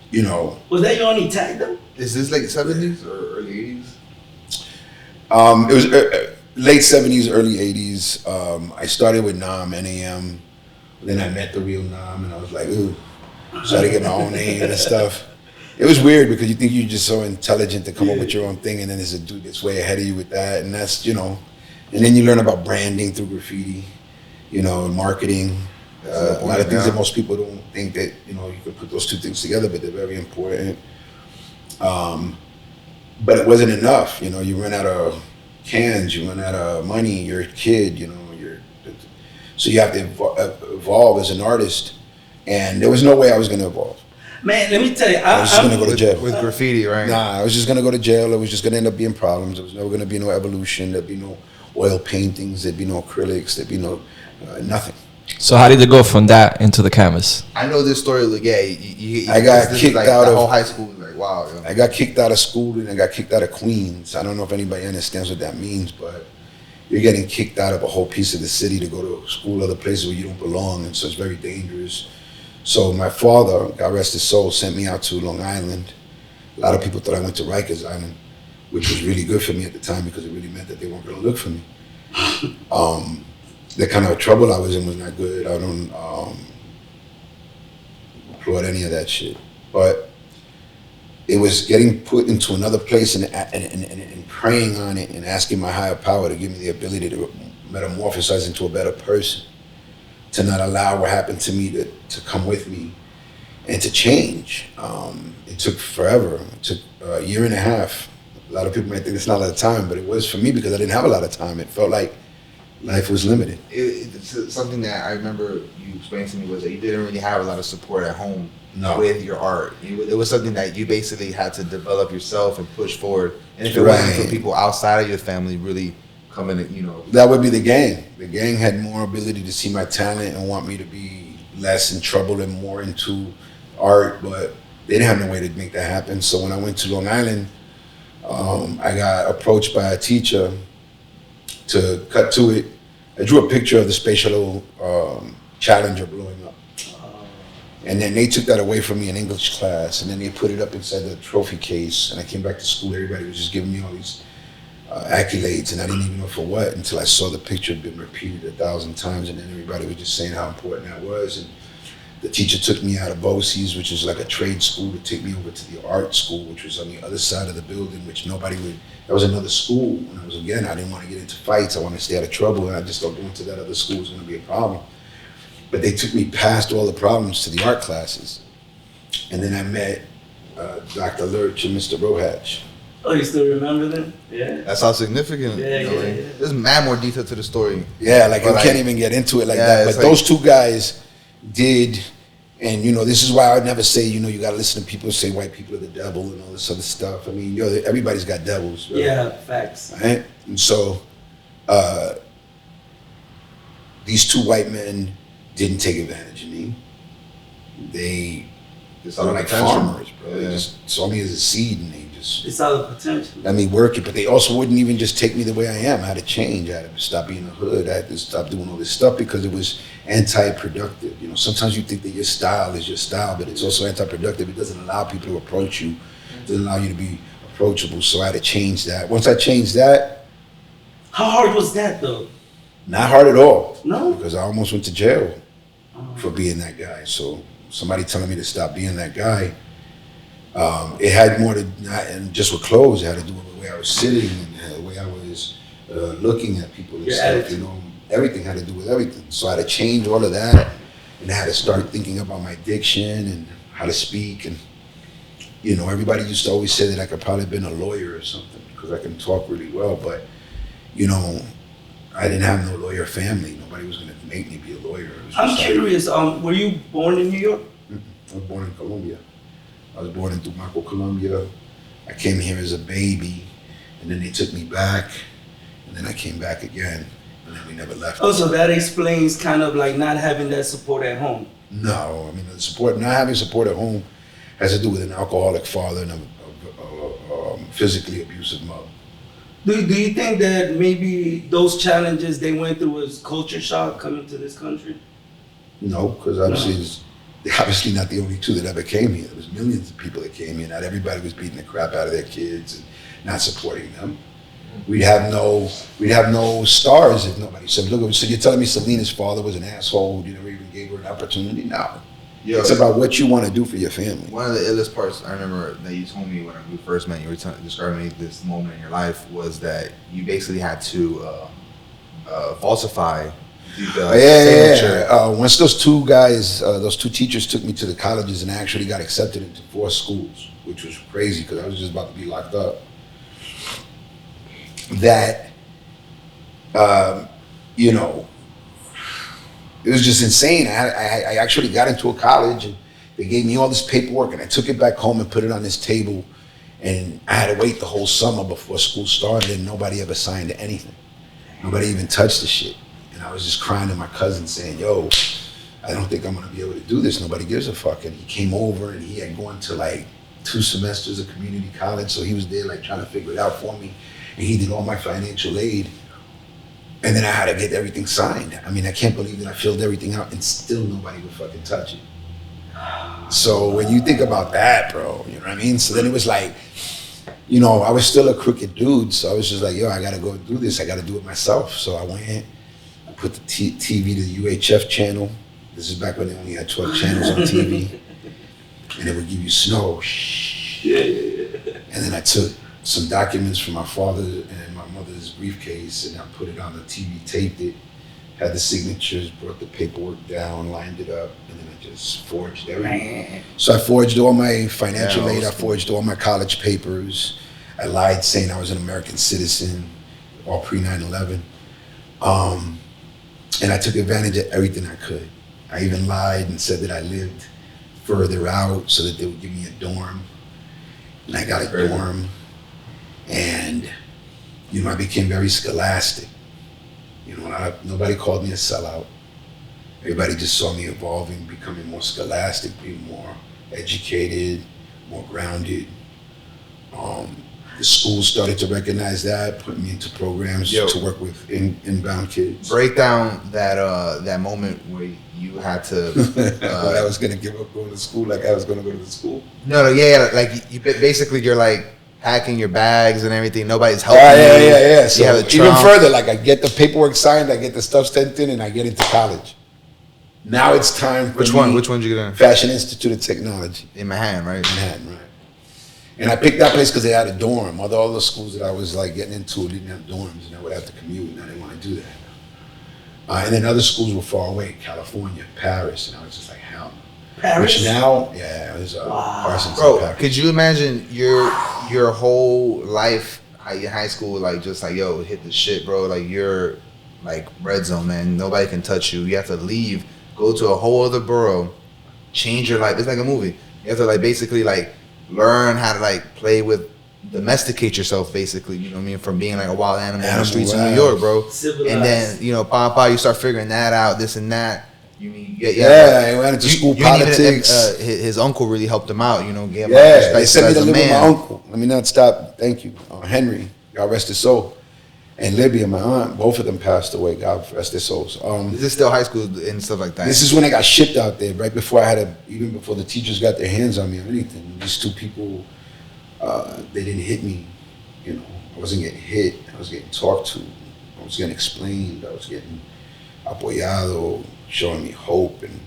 Speaker 3: you know.
Speaker 4: Was that your only tag, though?
Speaker 1: Is this like 70s or early 80s?
Speaker 3: It was late 70s, early 80s. I started with NAM. Then I met the real Nam, and I was like, ooh. Started to get my own name and stuff. It was weird because you think you're just so intelligent to come up with your own thing, and then there's a dude that's way ahead of you with that, and that's, you know. And then you learn about branding through graffiti, you know, and marketing. A lot of things that most people don't think that, you know, you can put those two things together, but they're very important. But it wasn't enough, you know. You run out of cans, you run out of money, you're a kid, you know. So you have to evolve as an artist, and there was no way I was going to evolve.
Speaker 4: Man, let me tell you,
Speaker 3: I was just going to go to jail.
Speaker 1: With graffiti, right?
Speaker 3: Nah, I was just going to go to jail. It was just going to end up being problems. There was never going to be no evolution. There'd be no oil paintings. There'd be no acrylics. There'd be no nothing.
Speaker 2: So how did it go from that into the canvas?
Speaker 1: I know this story. Like, yeah,
Speaker 3: I got
Speaker 1: this
Speaker 3: kicked
Speaker 1: is like
Speaker 3: out
Speaker 1: the
Speaker 3: of
Speaker 1: whole high school. Like, wow. Yo.
Speaker 3: I got kicked out of school, and I got kicked out of Queens. I don't know if anybody understands what that means, but you're getting kicked out of a whole piece of the city to go to school other places where you don't belong, and so it's very dangerous. So my father, God rest his soul, sent me out to Long Island. A lot of people thought I went to Rikers Island, which was really good for me at the time because it really meant that they weren't going to look for me. The kind of trouble I was in was not good. I don't applaud any of that shit. But it was getting put into another place and praying on it and asking my higher power to give me the ability to metamorphosize into a better person, to not allow what happened to me to come with me and to change. It took forever. It took a year and a half. A lot of people might think it's not a lot of time, but it was for me because I didn't have a lot of time. It felt like life was limited.
Speaker 1: It's something that I remember you explained to me was that you didn't really have a lot of support at home with your art. It was something that you basically had to develop yourself and push forward. And if it wasn't for people outside of your family really coming in, you know.
Speaker 3: That would be the gang. The gang had more ability to see my talent and want me to be less in trouble and more into art, but they didn't have no way to make that happen. So when I went to Long Island, I got approached by a teacher to cut to it. I drew a picture of the Space Shuttle Challenger blowing up. And then they took that away from me in English class, and then they put it up inside the trophy case. And I came back to school, everybody was just giving me all these accolades, and I didn't even know for what until I saw the picture had been repeated 1,000 times, and then everybody was just saying how important that was. And the teacher took me out of BOCES, which is like a trade school, to take me over to the art school, which was on the other side of the building, which nobody would. That was another school. And I didn't want to get into fights. I wanted to stay out of trouble, and I just thought going to that other school was going to be a problem. But they took me past all the problems to the art classes. And then I met Dr. Lurch and Mr. Rohatch.
Speaker 4: Oh, you still remember them? Yeah.
Speaker 1: That's how significant.
Speaker 4: Yeah.
Speaker 1: There's mad more detail to the story.
Speaker 3: Yeah, like I can't even get into it like that. But those two guys did, and you know, this is why I would never say, you know, you gotta listen to people say white people are the devil and all this other stuff. I mean, everybody's got devils. Right?
Speaker 4: Yeah, facts.
Speaker 3: Right? And so these two white men didn't take advantage of me. They were like farmers, bro. They just saw me as a seed, and they
Speaker 4: saw the potential.
Speaker 3: let me work it. But they also wouldn't even just take me the way I am. I had to change. I had to stop being a hood. I had to stop doing all this stuff because it was anti-productive. You know, sometimes you think that your style is your style, but it's also anti-productive. It doesn't allow people to approach you. It doesn't allow you to be approachable. So I had to change that. Once I changed that,
Speaker 4: How hard was that though?
Speaker 3: Not hard at all.
Speaker 4: No?
Speaker 3: Because I almost went to jail for being that guy. So somebody telling me to stop being that guy, it had more to not, and just with clothes, it had to do with the way I was sitting and the way I was looking at people and
Speaker 4: Your
Speaker 3: stuff,
Speaker 4: attitude.
Speaker 3: you know. Everything had to do with everything. So I had to change all of that, and I had to start thinking about my diction and how to speak. And, you know, everybody used to always say that I could probably have been a lawyer or something because I can talk really well, but, you know, I didn't have no lawyer family. Nobody was going to make me be a lawyer. It was
Speaker 4: I'm
Speaker 3: just like-
Speaker 4: curious. Were you born in New York?
Speaker 3: I was born in Colombia. I was born in Tumaco, Colombia. I came here as a baby, and then they took me back, and then I came back again, and then we never left.
Speaker 4: Oh, so that explains kind of like not having that support at home.
Speaker 3: No, I mean, the support, not having support at home has to do with an alcoholic father and a physically abusive mother.
Speaker 4: Do you think that maybe those challenges they went through was culture shock coming to this country?
Speaker 3: No, because obviously, they're obviously not the only two that ever came here. There was millions of people that came here. Not everybody was beating the crap out of their kids and not supporting them. We'd have no stars if nobody said, look, so you're telling me Selena's father was an asshole, you never even gave her an opportunity? No.
Speaker 1: Yo,
Speaker 3: It's about what you want to do for your family.
Speaker 1: one of the illest parts I remember that you told me when we first met, you were describing this moment in your life, was that you basically had to falsify the signature.
Speaker 3: Once those two guys, those two teachers took me to the colleges, and I actually got accepted into 4 schools, which was crazy because I was just about to be locked up. That, you know, it was just insane. I actually got into a college, and they gave me all this paperwork, and I took it back home and put it on this table, and I had to wait the whole summer before school started, and nobody ever signed anything. Nobody even touched the shit. And I was just crying to my cousin saying, yo, I don't think I'm gonna be able to do this. Nobody gives a fuck. And he came over, and he had gone to like 2 semesters of community college, so he was there like trying to figure it out for me. And he did all my financial aid. And then I had to get everything signed. I mean, I can't believe that I filled everything out and still nobody would fucking touch it. So when you think about that, bro, you know what I mean? So then it was like, you know, I was still a crooked dude. So I was just like, yo, I gotta go do this. I gotta do it myself. So I went, I put the TV to the UHF channel. This is back when they only had 12 channels on TV. And it would give you snow. And then I took some documents from my father and my mother's briefcase, and I put it on the TV, taped it, had the signatures, brought the paperwork down, lined it up, and then I just forged everything. So I forged all my financial aid, I forged all my college papers. I lied saying I was an American citizen, all pre 9/11. And I took advantage of everything I could. I even lied and said that I lived further out so that they would give me a dorm. And I got a dorm. And, you know, I became very scholastic. You know, nobody called me a sellout. Everybody just saw me evolving, becoming more scholastic, being more educated, more grounded. The schools started to recognize that, put me into programs to work with inbound kids.
Speaker 1: Break down that moment where you had to.
Speaker 3: When I was gonna give up going to school, like I was gonna go to the school.
Speaker 1: No, like you basically you're like packing your bags and everything. Nobody's helping you.
Speaker 3: Yeah. So
Speaker 1: you have a
Speaker 3: even
Speaker 1: trunk.
Speaker 3: further, like I get the paperwork signed, I get the stuff sent in, and I get into college. Now it's time for
Speaker 1: Which one did you get in?
Speaker 3: Fashion Institute of Technology.
Speaker 1: In Manhattan, right?
Speaker 3: Manhattan, right. And I picked that place because they had a dorm. All the schools that I was like getting into didn't have dorms, and I would have to commute, and I didn't want to do that. And then other schools were far away, California, Paris, and I was just like, hell no.
Speaker 4: Paris?
Speaker 3: Which now, it was Parsons
Speaker 1: Bro,
Speaker 3: in Paris.
Speaker 1: could you imagine your whole life in high school, like just like, yo, hit the shit, bro. Like you're like red zone, man. Nobody can touch you. You have to leave, go to a whole other borough, change your life. It's like a movie. You have to like basically like learn how to like play with, domesticate yourself, basically. You know what I mean? From being like a wild animal on the streets of New York, bro.
Speaker 4: Civilized.
Speaker 1: And then you know, you start figuring that out, this and that. I
Speaker 3: went into school politics.
Speaker 1: His uncle really helped him out, you know. Gave him
Speaker 3: They sent me
Speaker 1: as
Speaker 3: to
Speaker 1: a
Speaker 3: live with my
Speaker 1: man.
Speaker 3: uncle. Let me not stop. Thank you. Henry, God rest his soul. And Libya, my aunt, both of them passed away. God rest their souls.
Speaker 1: This is still high school and stuff like that.
Speaker 3: This is when I got shipped out there, right before even before the teachers got their hands on me or anything. These 2 people, they didn't hit me. You know, I wasn't getting hit. I was getting talked to. I was getting explained. I was getting apoyado, showing me hope and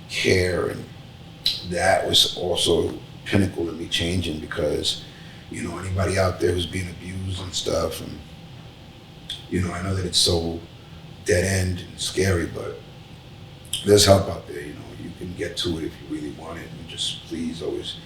Speaker 3: care, and that was also pinnacle of me changing, because anybody out there who's being abused and stuff, and I know that it's so dead end and scary, but there's help out there. You can get to it if you really want it, and just please always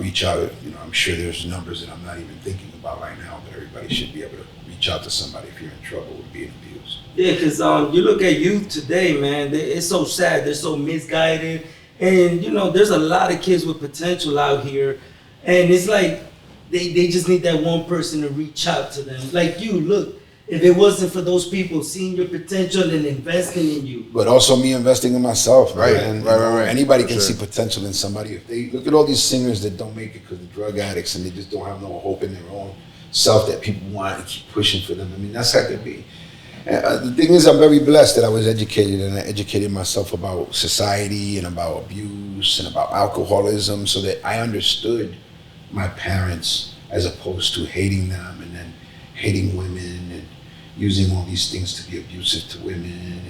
Speaker 3: reach out. I'm sure there's numbers that I'm not even thinking about right now, but everybody should be able to reach out to somebody if you're in trouble with being abused.
Speaker 4: Yeah, because you look at youth today, man, it's so sad. They're so misguided. And, there's a lot of kids with potential out here. And it's like they just need that one person to reach out to them. Like you, look, if it wasn't for those people seeing your potential and investing in you.
Speaker 3: But also me investing in myself,
Speaker 1: Right,
Speaker 3: man.
Speaker 1: right.
Speaker 3: Anybody can
Speaker 1: Sure.
Speaker 3: see potential in somebody. If they look at all these singers that don't make it because they're drug addicts and they just don't have no hope in their own self that people want and keep pushing for them. I mean, that's how it could be. And the thing is, I'm very blessed that I was educated, and I educated myself about society and about abuse and about alcoholism, so that I understood my parents as opposed to hating them and then hating women and using all these things to be abusive to women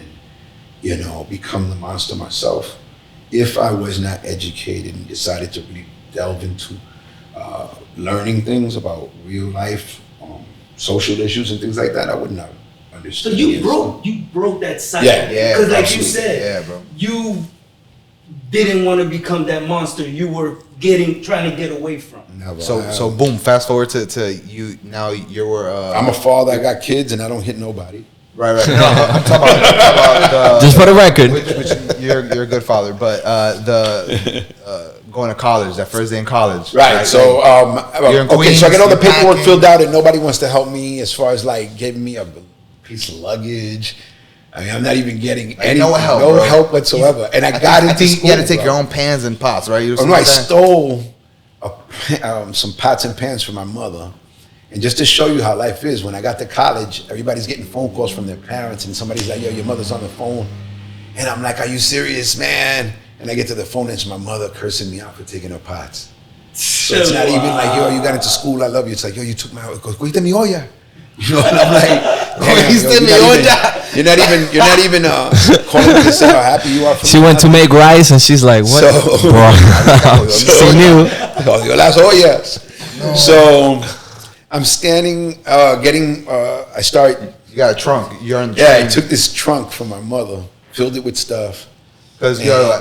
Speaker 3: and, become the monster myself. If I was not educated and decided to really delve into learning things about real life, social issues and things like that, I would not
Speaker 4: So
Speaker 3: understand.
Speaker 4: you broke that cycle.
Speaker 3: Yeah,
Speaker 4: Because like you
Speaker 3: absolutely.
Speaker 4: said,
Speaker 1: Yeah, bro.
Speaker 4: you didn't want to become that monster you were trying to get away from.
Speaker 3: Never.
Speaker 1: So boom. Fast forward to you. Now you're.
Speaker 3: I'm a father. I got kids, and I don't hit nobody.
Speaker 1: Right. No, I'm talking about
Speaker 2: Just for the record.
Speaker 1: which you're a good father, but going to college, that first day in college.
Speaker 3: Right. So
Speaker 1: you're in
Speaker 3: okay. So I get all the
Speaker 1: Queens, you're
Speaker 3: paperwork
Speaker 1: packing.
Speaker 3: filled out, and nobody wants to help me as far as like giving me a piece of luggage. I mean, I'm not even getting any
Speaker 1: no help, bro.
Speaker 3: help whatsoever. And I got into
Speaker 1: I think
Speaker 3: school.
Speaker 1: you had to take
Speaker 3: bro.
Speaker 1: your own pans and pots, right? You
Speaker 3: Oh, no, I stole some pots and pans from my mother. And just to show you how life is, when I got to college, everybody's getting phone calls from their parents, and somebody's like, yo, your mother's on the phone. And I'm like, are you serious, man? And I get to the phone, and it's my mother cursing me out for taking her pots. So it's not even like, yo, you got into school, I love you. It's like, yo, you took my, cogiste mi olla. And I'm like,
Speaker 1: Cogiste mi olla.
Speaker 3: You're not even calling to say how happy you are for
Speaker 2: She
Speaker 3: me.
Speaker 2: went to make rice and she's like, what?
Speaker 3: So-
Speaker 2: Bro. She knew.
Speaker 3: Yo las ollas. So I'm standing, I start,
Speaker 1: You got a trunk. You're in the
Speaker 3: I
Speaker 1: train.
Speaker 3: took this trunk from my mother, filled it with stuff.
Speaker 1: Because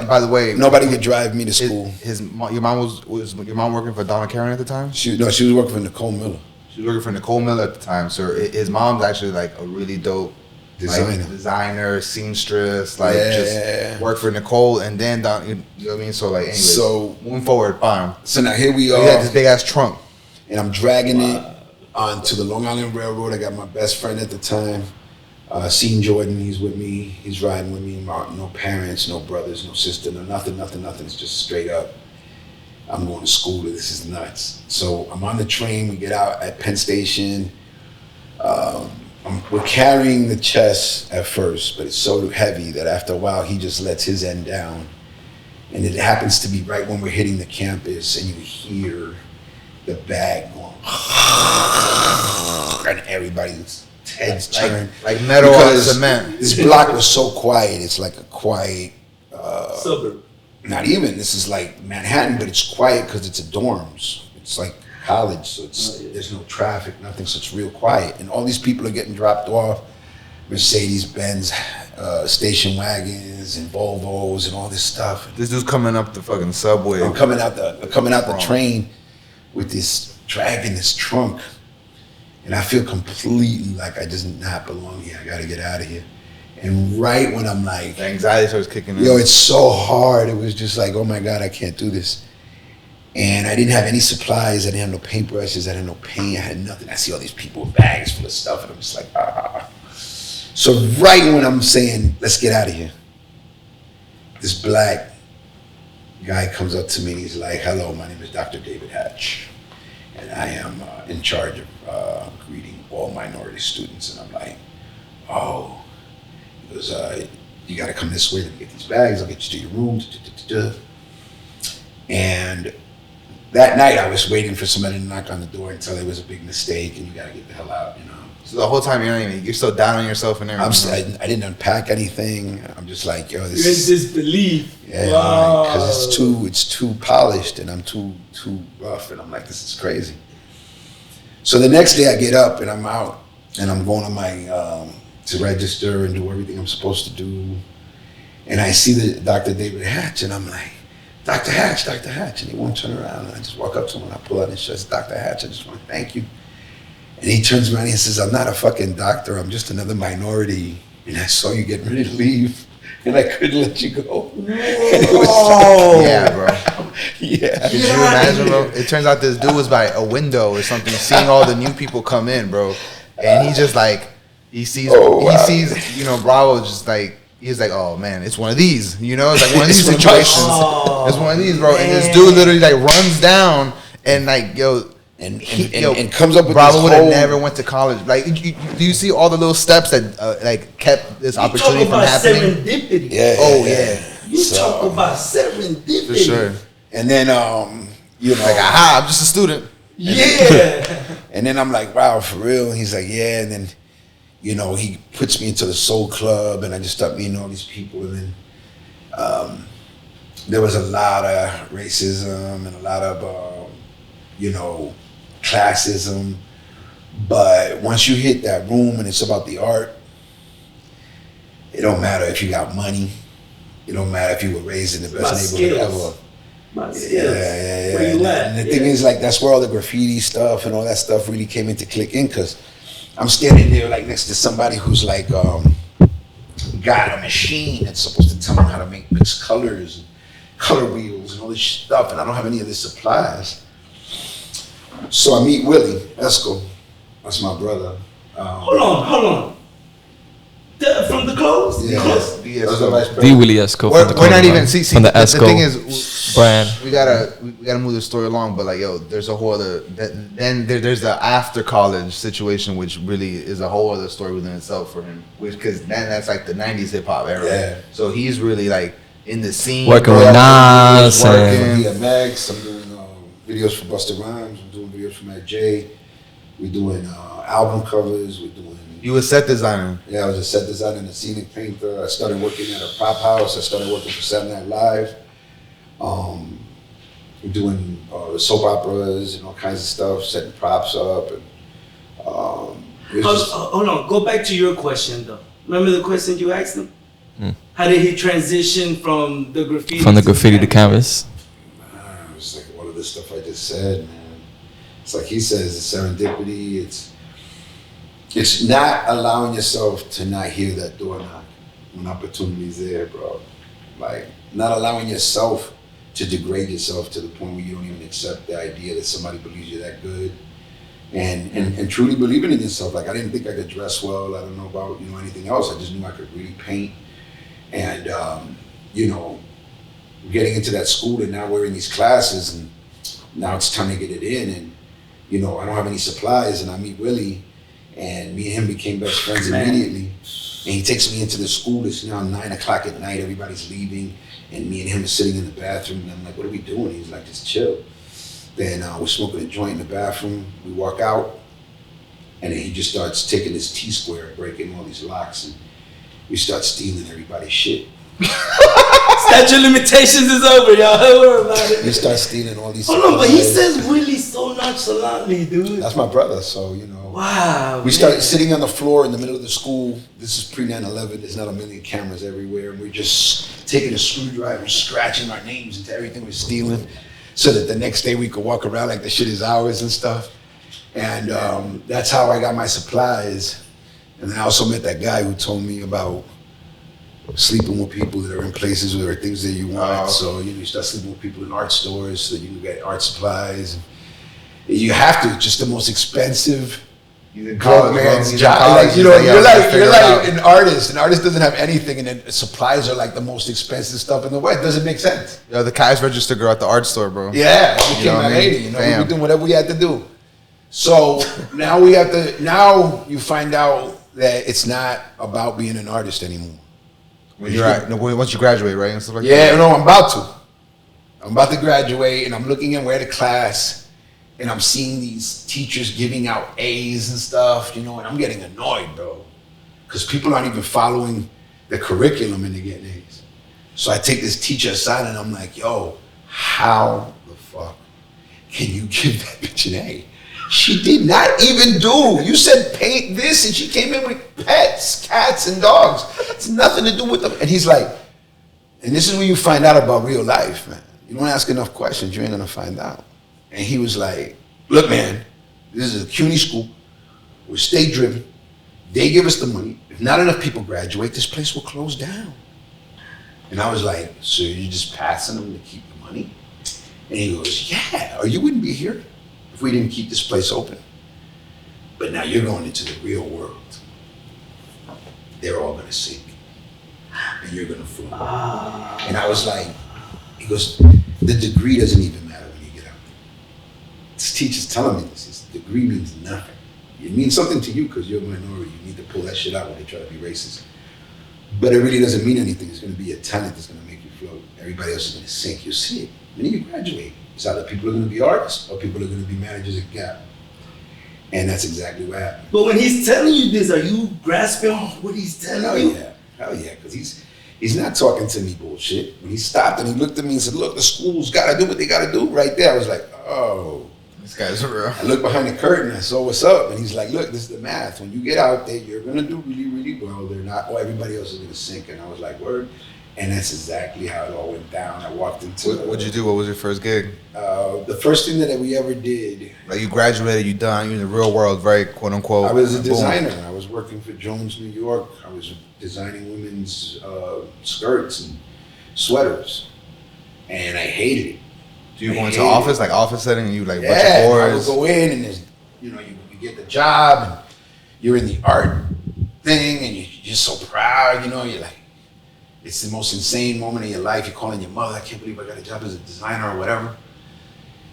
Speaker 1: by the way,
Speaker 3: Nobody could drive me to school.
Speaker 1: your mom was your mom working for Donna Karen at the time?
Speaker 3: She was working for Nicole Miller.
Speaker 1: She was working for Nicole Miller at the time. So his mom's actually like a really dope designer, seamstress, like just worked for Nicole and then Don. You know what I mean? So like, anyways,
Speaker 3: So-
Speaker 1: moving forward, fine.
Speaker 3: So now here we
Speaker 1: You
Speaker 3: are,
Speaker 1: had this big ass trunk.
Speaker 3: and I'm dragging it onto the Long Island Railroad. I got my best friend at the time, Sean Jordan. He's with me. He's riding with me. No parents, no brothers, no sister, no nothing. It's just straight up. I'm going to school. This is nuts. So I'm on the train. We get out at Penn Station. We're carrying the chest at first, but it's so heavy that after a while he just lets his end down. And it happens to be right when we're hitting the campus, and you hear the bag going, and everybody's heads turn.
Speaker 1: Like metal on
Speaker 3: Because
Speaker 1: cement.
Speaker 3: This block was so quiet. It's like a quiet,
Speaker 4: Suburb.
Speaker 3: not even, this is like Manhattan, but it's quiet because it's a dorms. It's like college, so there's no traffic, nothing, so it's real quiet. And all these people are getting dropped off, Mercedes-Benz, station wagons and Volvos and all this stuff.
Speaker 1: This dude's coming up the fucking subway.
Speaker 3: I'm coming out the train with this, dragging this trunk. And I feel completely like I just not belong here. I gotta get out of here. And right when I'm like,
Speaker 1: The anxiety starts kicking in.
Speaker 3: yo, it's so hard. It was just like, oh my God, I can't do this. And I didn't have any supplies. I didn't have no paintbrushes. I had no paint. I had nothing. I see all these people with bags full of stuff, and I'm just like, ah. So right when I'm saying, let's get out of here, this black guy comes up to me and he's like, hello, my name is Dr. David Hatch, and I am in charge of greeting all minority students. And I'm like, oh. He goes, you gotta come this way to get these bags. I'll get you to your room. And that night I was waiting for somebody to knock on the door and tell it was a big mistake and you gotta get the hell out, you know.
Speaker 1: So the whole time you're still down on yourself and everything.
Speaker 3: I didn't unpack anything. I'm just like, yo,
Speaker 4: You're in disbelief.
Speaker 3: Yeah,
Speaker 4: Wow.
Speaker 3: because it's too polished and I'm too rough, and I'm like, this is crazy. So the next day I get up and I'm out and I'm going to my to register and do everything I'm supposed to do, and I see the Dr. David Hatch, and I'm like, Dr. Hatch, and he won't turn around, and I just walk up to him and I pull out his shirt. Dr. Hatch, I just want to thank you. And he turns around and he says, I'm not a fucking doctor, I'm just another minority, and I saw you getting ready to leave, and I couldn't let you go.
Speaker 1: Oh, yeah, bro.
Speaker 3: Yeah.
Speaker 1: Could you imagine, bro? It turns out this dude was by a window or something, seeing all the new people come in, bro, and he just like, he sees, you know, Bravo just like, he's like, oh man, it's one of these, you know, it's like one of these situations. It's one of these, bro, and this dude literally like runs down and like, yo.
Speaker 3: And comes up with
Speaker 1: Bravo
Speaker 3: this
Speaker 1: would have
Speaker 3: whole,
Speaker 1: never went to college. Like, do you see all the little steps that like kept this opportunity from happening?
Speaker 4: Serendipity.
Speaker 3: Yeah.
Speaker 1: Oh yeah.
Speaker 4: You talk about serendipity.
Speaker 1: For sure.
Speaker 3: And then you know,
Speaker 1: Like, aha, I'm just a student.
Speaker 4: Yeah.
Speaker 3: and then I'm like, wow, for real? And he's like, yeah. And then, you know, he puts me into the Soul Club, and I just start meeting all these people. And then there was a lot of racism and a lot of, you know, classism. But once you hit that room and it's about the art, it don't matter if you got money. It don't matter if you were raised in the best neighborhood ever. Yeah.
Speaker 4: Where you at?
Speaker 3: And the thing is, like, that's where all the graffiti stuff and all that stuff really came into click in, because I'm standing there like next to somebody who's like got a machine that's supposed to tell me how to mix colors and color wheels and all this stuff, and I don't have any of the supplies. So I meet Willie Esco. That's my brother.
Speaker 4: Hold on. From the clothes?
Speaker 3: Yeah.
Speaker 4: Clothes?
Speaker 2: The Willie Esco.
Speaker 1: We're not even
Speaker 2: from the Esco
Speaker 1: The thing is,
Speaker 2: brand.
Speaker 1: we gotta move the story along. But like, yo, there's a whole other. Then there's the after college situation, which really is a whole other story within itself for him. Because then that's like the '90s hip hop era.
Speaker 3: Yeah.
Speaker 1: So he's really like in the scene,
Speaker 2: Working with Nas
Speaker 3: Working
Speaker 2: and
Speaker 3: DMX. I'm doing videos for Busta Rhymes. I'm doing videos for Matt J. We're doing album covers. We're doing.
Speaker 1: You a set designer.
Speaker 3: Yeah, I was a set designer and a scenic painter. I started working at a prop house. I started working for Saturday Night Live. We're doing soap operas and all kinds of stuff, setting props up. And
Speaker 4: Hold on. Go back to your question, though. Remember the question you asked him? How did he transition from the graffiti?
Speaker 2: to canvas.
Speaker 3: it's like all of this stuff I just said, man. It's like he says, it's serendipity. It's not allowing yourself to not hear that door knock when opportunity's there, bro. Like, not allowing yourself to degrade yourself to the point where you don't even accept the idea that somebody believes you're that good. And truly believing in yourself. Like, I didn't think I could dress well. I don't know about, anything else. I just knew I could really paint. And, getting into that school and now we're in these classes and now it's time to get it in. And, I don't have any supplies, and I meet Willie. And me and him became best friends immediately. And he takes me into the school. It's now 9 o'clock at night. Everybody's leaving. And me and him are sitting in the bathroom. And I'm like, what are we doing? He's like, just chill. Then we're smoking a joint in the bathroom. We walk out. And then he just starts taking his T-square, breaking all these locks. And we start stealing everybody's shit.
Speaker 4: Statute of limitations is over, y'all. Don't worry about it.
Speaker 3: We start stealing all these
Speaker 4: Hold on, but he says Willie so nonchalantly, dude.
Speaker 3: That's my brother, so,
Speaker 4: Wow.
Speaker 3: We started sitting on the floor in the middle of the school. This is pre-9/11. There's not a million cameras everywhere. And we're just taking a screwdriver, scratching our names into everything we're stealing so that the next day we could walk around like the shit is ours and stuff. And that's how I got my supplies. And I also met that guy who told me about sleeping with people that are in places where there are things that you want. So, you start sleeping with people in art stores so you can get art supplies. You have to. It's just the most expensive drug man's job. You're like an artist. An artist doesn't have anything, and then supplies are like the most expensive stuff in the world. It doesn't make sense.
Speaker 1: Yo, the cash register girl at the art store, bro.
Speaker 3: Yeah, we became my lady. We were doing whatever we had to do. So now you find out that it's not about being an artist anymore.
Speaker 1: Once you graduate, right? And stuff like that.
Speaker 3: Yeah, no, I'm about to graduate, and I'm looking at where the class. and I'm seeing these teachers giving out A's and stuff, you know, and I'm getting annoyed, bro. Because people aren't even following the curriculum and they're getting A's. So I take this teacher aside and I'm like, yo, how the fuck can you give that bitch an A? She did not even do. You said paint this and she came in with pets, cats and dogs. It's nothing to do with them. And he's like, and this is when you find out about real life, man. You don't ask enough questions, you ain't gonna find out. And he was like, look, man, this is a CUNY school. We're state driven. They give us the money. If not enough people graduate, this place will close down. And I was like, so you're just passing them to keep the money? And he goes, yeah, or you wouldn't be here if we didn't keep this place open. But now you're going into the real world. They're all gonna sink. And you're gonna float. And I was like, he goes, the degree doesn't even matter when you get out. This teacher's telling me this. This degree means nothing. It means something to you because you're a minority. You need to pull that shit out when they try to be racist. But it really doesn't mean anything. It's gonna be a talent that's gonna make you float. Everybody else is gonna sink. You'll see it. When you graduate, it's either people are gonna be artists or people are gonna be managers at Gap. And that's exactly what happened.
Speaker 4: But when he's telling you this, are you grasping what he's telling you?
Speaker 3: Hell yeah, because he's not talking to me bullshit. When he stopped and he looked at me and said, look, the school's gotta do what they gotta do right there. I was like, oh.
Speaker 1: This guy's real.
Speaker 3: I looked behind the curtain, I saw what's up, and he's like, look, this is the math. When you get out there, you're gonna do really, really well. They're not, or everybody else is gonna sink. And I was like, word. And that's exactly how it all went down. I walked into
Speaker 1: What'd you do? What was your first gig?
Speaker 3: The first thing that we ever did.
Speaker 1: Like you graduated, you done, you're in the real world, very quote unquote.
Speaker 3: I was a
Speaker 1: boom.
Speaker 3: designer. I was working for Jones, New York. I was designing women's skirts and sweaters. And I hated it.
Speaker 1: Do you go into office, like office setting, and you like bunch of
Speaker 3: I would
Speaker 1: boards?
Speaker 3: go in and there's, you know, you get the job and you're in the art thing and you're just so proud, you know, you're like, it's the most insane moment of your life. You're calling your mother, I can't believe I got a job as a designer or whatever.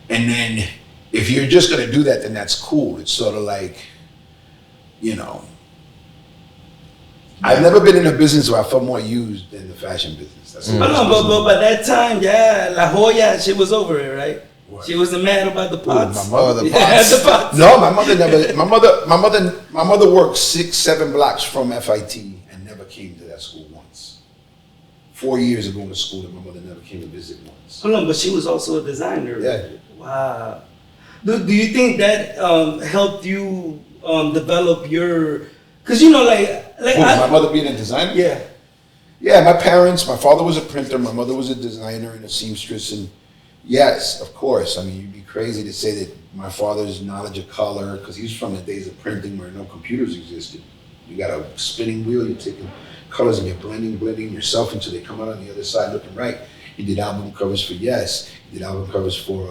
Speaker 3: And then if you're just gonna do that, then that's cool. It's sort of like, you know, I've never been in a business where I felt more used than the fashion business. That's
Speaker 4: But by that time, yeah, La Jolla, she was over it, right?
Speaker 3: What?
Speaker 4: She wasn't mad about the pots.
Speaker 3: my mother,
Speaker 1: the
Speaker 4: Yeah,
Speaker 1: pots.
Speaker 4: the pots.
Speaker 3: No, my mother never. My mother worked 6-7 blocks from FIT and never came to that school once. 4 years ago in the school, and my mother never came to visit once.
Speaker 4: Hold on, but she was also a designer.
Speaker 3: Yeah.
Speaker 4: Wow. Do you think that helped you develop your? Cause you know,
Speaker 3: My mother being a designer.
Speaker 4: Yeah.
Speaker 3: Yeah, my parents. My father was a printer. My mother was a designer and a seamstress. And yes, of course. I mean, you'd be crazy to say that my father's knowledge of color, because he's from the days of printing where no computers existed. You got a spinning wheel. You're taking colors and you're blending yourself until they come out on the other side looking right. He did album covers for Yes. He did album covers for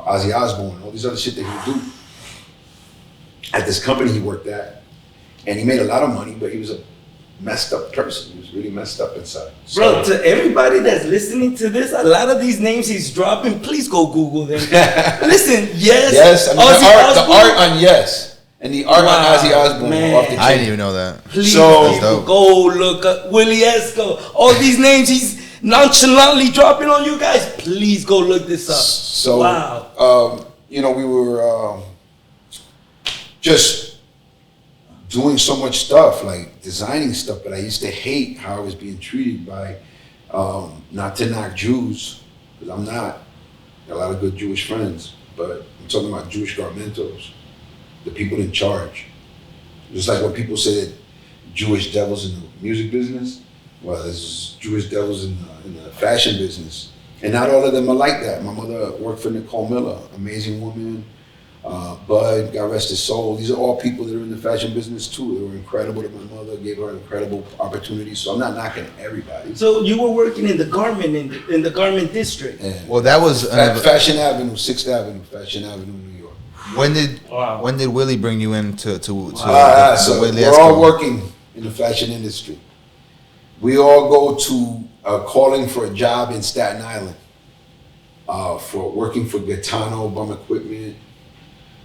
Speaker 3: Ozzy Osbourne, all these other shit that he would do. At this company he worked at, and he made a lot of money, but he was a messed up person. He was really messed up inside. So,
Speaker 4: Bro, to everybody that's listening to this, a lot of these names he's dropping, please go Google them. Listen,
Speaker 3: Yes, I mean, the art on Yes, and the art on Ozzy Osbourne.
Speaker 4: Man.
Speaker 3: Off the
Speaker 1: I
Speaker 3: chain.
Speaker 1: didn't even know that.
Speaker 4: Please
Speaker 3: So-
Speaker 4: people, go look up Willie Esco. All these names he's nonchalantly dropping on you guys. Please go look this up.
Speaker 3: So,
Speaker 4: wow.
Speaker 3: You know, we were just doing so much stuff, like designing stuff, but I used to hate how I was being treated by, not to knock Jews, because I'm not. Got a lot of good Jewish friends, but I'm talking about Jewish garmentos, the people in charge. Just like when people say that Jewish devils in the music business, well, there's Jewish devils in the fashion business. And not all of them are like that. My mother worked for Nicole Miller, amazing woman. Bud, God rest his soul. These are all people that are in the fashion business too. They were incredible to my mother, gave her incredible opportunities. So I'm not knocking everybody.
Speaker 4: So you were working in the garment in the garment district.
Speaker 3: And
Speaker 1: Well, that was
Speaker 3: Fashion Avenue, 6th Avenue, Fashion Avenue, New York.
Speaker 1: when did
Speaker 4: Wow.
Speaker 1: when did Willie bring you in to
Speaker 3: So
Speaker 1: Willie
Speaker 3: we're all
Speaker 1: Esco?
Speaker 3: working in the fashion industry. We all go to calling for a job in Staten Island, for working for Gaetano, Bum Equipment,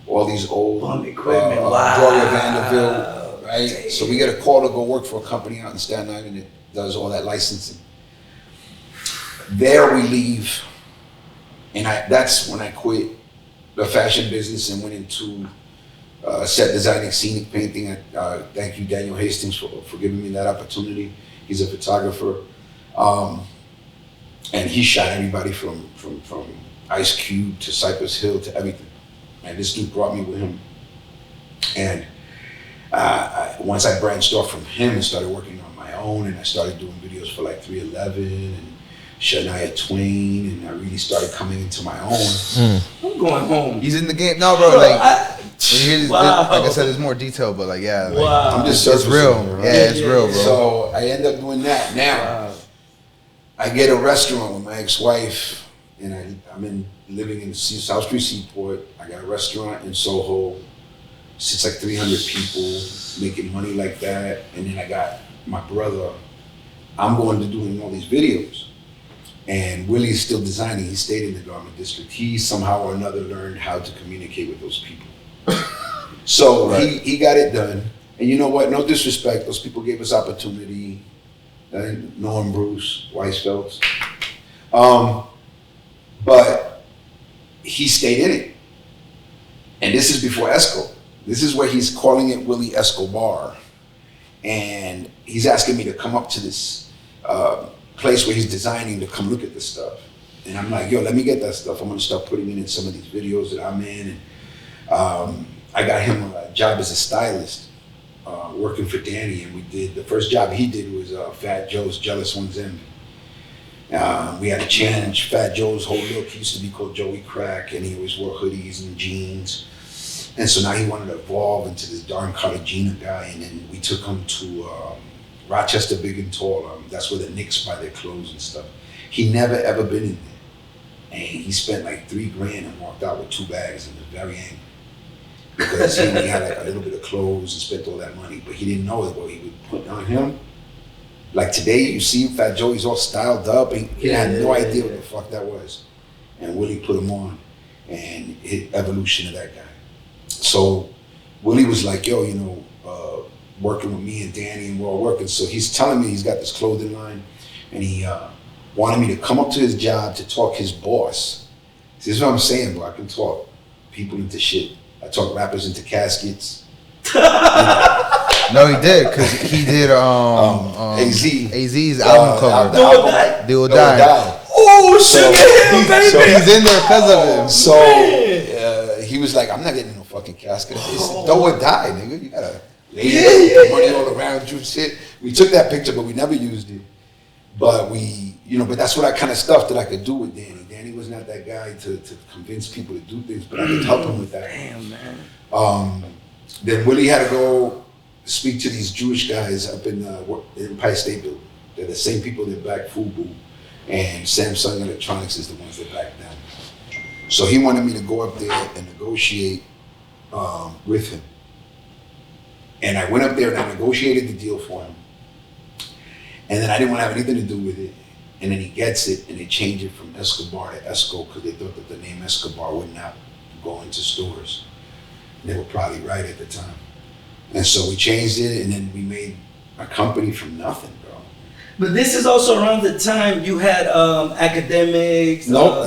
Speaker 3: all these old
Speaker 4: Bum Equipment, wow.
Speaker 3: Gloria Vanderbilt, right? Dang. So we get a call to go work for a company out in Staten Island that does all that licensing. There we leave, and that's when I quit the fashion business and went into set designing, scenic painting. Thank you, Daniel Hastings, for giving me that opportunity. He's a photographer, and he shot everybody from Ice Cube to Cypress Hill to everything. And this dude brought me with him. And once I branched off from him and started working on my own, and I started doing videos for like 311 and Shania Twain, and I really started coming into my own.
Speaker 4: I'm going home.
Speaker 1: He's in the game. No, bro, like, like I said, there's more detail, but like, yeah. Like,
Speaker 4: Wow.
Speaker 3: I'm just
Speaker 1: it's real.
Speaker 3: surfacing, right?
Speaker 1: Yeah, it's real, bro.
Speaker 3: So I end up doing that. Now, I get a restaurant with my ex-wife, and I'm living in South Street Seaport. I got a restaurant in Soho. It's like 300 people making money like that. And then I got my brother. I'm going to doing all these videos. And Willie's still designing. He stayed in the garment district. He somehow or another learned how to communicate with those people. So he got it done. And you know what? No disrespect. Those people gave us opportunity. Norm Bruce, Weisfelds. But he stayed in it. And this is before Esco. This is where he's calling it Willie Escobar. And he's asking me to come up to this place where he's designing to come look at this stuff. And I'm like, yo, let me get that stuff. I'm gonna start putting it in some of these videos that I'm in. And I got him a job as a stylist, working for Danny. And we did, the first job he did was Fat Joe's Jealous One's Envy. We had to change Fat Joe's whole look. He used to be called Joey Crack, and he always wore hoodies and jeans. And so now he wanted to evolve into this darn Cartagena guy. And then we took him to Rochester Big and Tall. That's where the Knicks buy their clothes and stuff. He never ever been in there. And he spent like $3,000 and walked out with 2 bags and was very angry. Because he only had like a little bit of clothes and spent all that money. But he didn't know that what he would put on him. Like today, you see Fat Joe, he's all styled up. And he had no idea what the fuck that was. And Willie put him on and hit evolution of that guy. So Willie was like, yo, you know, working with me and Danny, and we're all working. So he's telling me he's got this clothing line, and he wanted me to come up to his job to talk his boss. See, this is what I'm saying, bro. I can talk people into shit. I talk rappers into caskets.
Speaker 1: No, he did, because he did AZ's album cover. Do or Die.
Speaker 4: Oh, shit, baby.
Speaker 1: So he's in there because of him.
Speaker 3: So he was like, I'm not getting in no fucking casket. It's Do or Die, nigga. You gotta lay money all around you, shit. We took that picture, but we never used it. But we, you know, but that's what I kind of stuff that I could do with Danny. Danny was not that guy to convince people to do things, but I could help him with that.
Speaker 4: Damn, man.
Speaker 3: Then Willie had to go speak to these Jewish guys up in Empire State Building. They're the same people that back FUBU, and Samsung Electronics is the ones that back them. So he wanted me to go up there and negotiate with him. And I went up there and I negotiated the deal for him. And then I didn't want to have anything to do with it. And then he gets it, and they change it from Escobar to Esco because they thought that the name Escobar would not go into stores. And they were probably right at the time. And so we changed it, and then we made a company from nothing, bro.
Speaker 4: But this is also around the time you had academics.
Speaker 1: No.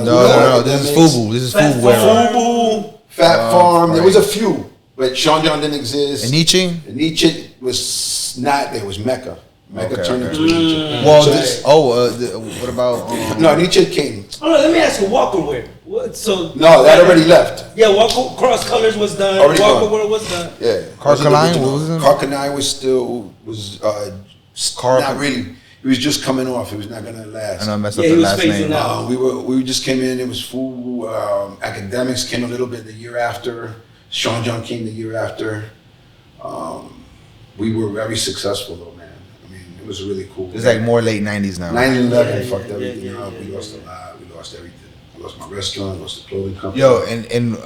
Speaker 1: This is FUBU. This is
Speaker 4: FUBU.
Speaker 3: Fat Farm. Right. There was a few, but Sean John didn't exist.
Speaker 1: And Nietzsche?
Speaker 3: And Nietzsche was not there. It was Mecca. Mecca turned into Nietzsche.
Speaker 1: Well, what about?
Speaker 3: No, Nietzsche came.
Speaker 4: Oh, no, let me ask you, Walkerware. What? So
Speaker 3: no, that already left.
Speaker 4: Yeah, Walker Cross Colors was done. Walkerware was done.
Speaker 3: Yeah,
Speaker 1: Carcanine, what was it?
Speaker 3: Carcanine not really. He was just coming off. It was not gonna last.
Speaker 1: And I messed up the last name.
Speaker 3: We just came in. It was full. Academics came a little bit the year after. Sean John came the year after. We were very successful though, man. I mean, it was really cool.
Speaker 1: It's like more late 90s now.
Speaker 3: 9/11 fucked everything up. We lost a lot. We lost everything. I lost my restaurant. I lost the clothing company.
Speaker 1: Yo, and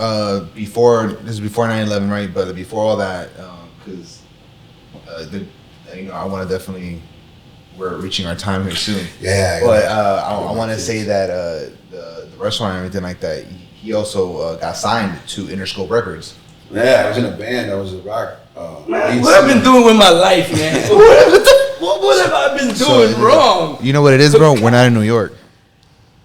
Speaker 1: before, this is before 9/11, right? But before all that, because I want to definitely, we're reaching our time here soon.
Speaker 3: Yeah.
Speaker 1: But I want to say that the restaurant and everything like that, he also got signed to Interscope Records.
Speaker 3: Yeah, I was in a band. I was a rock.
Speaker 4: Man, what I've been doing with my life, man? what have I been doing wrong?
Speaker 1: You know what it is, bro? We're not in New York.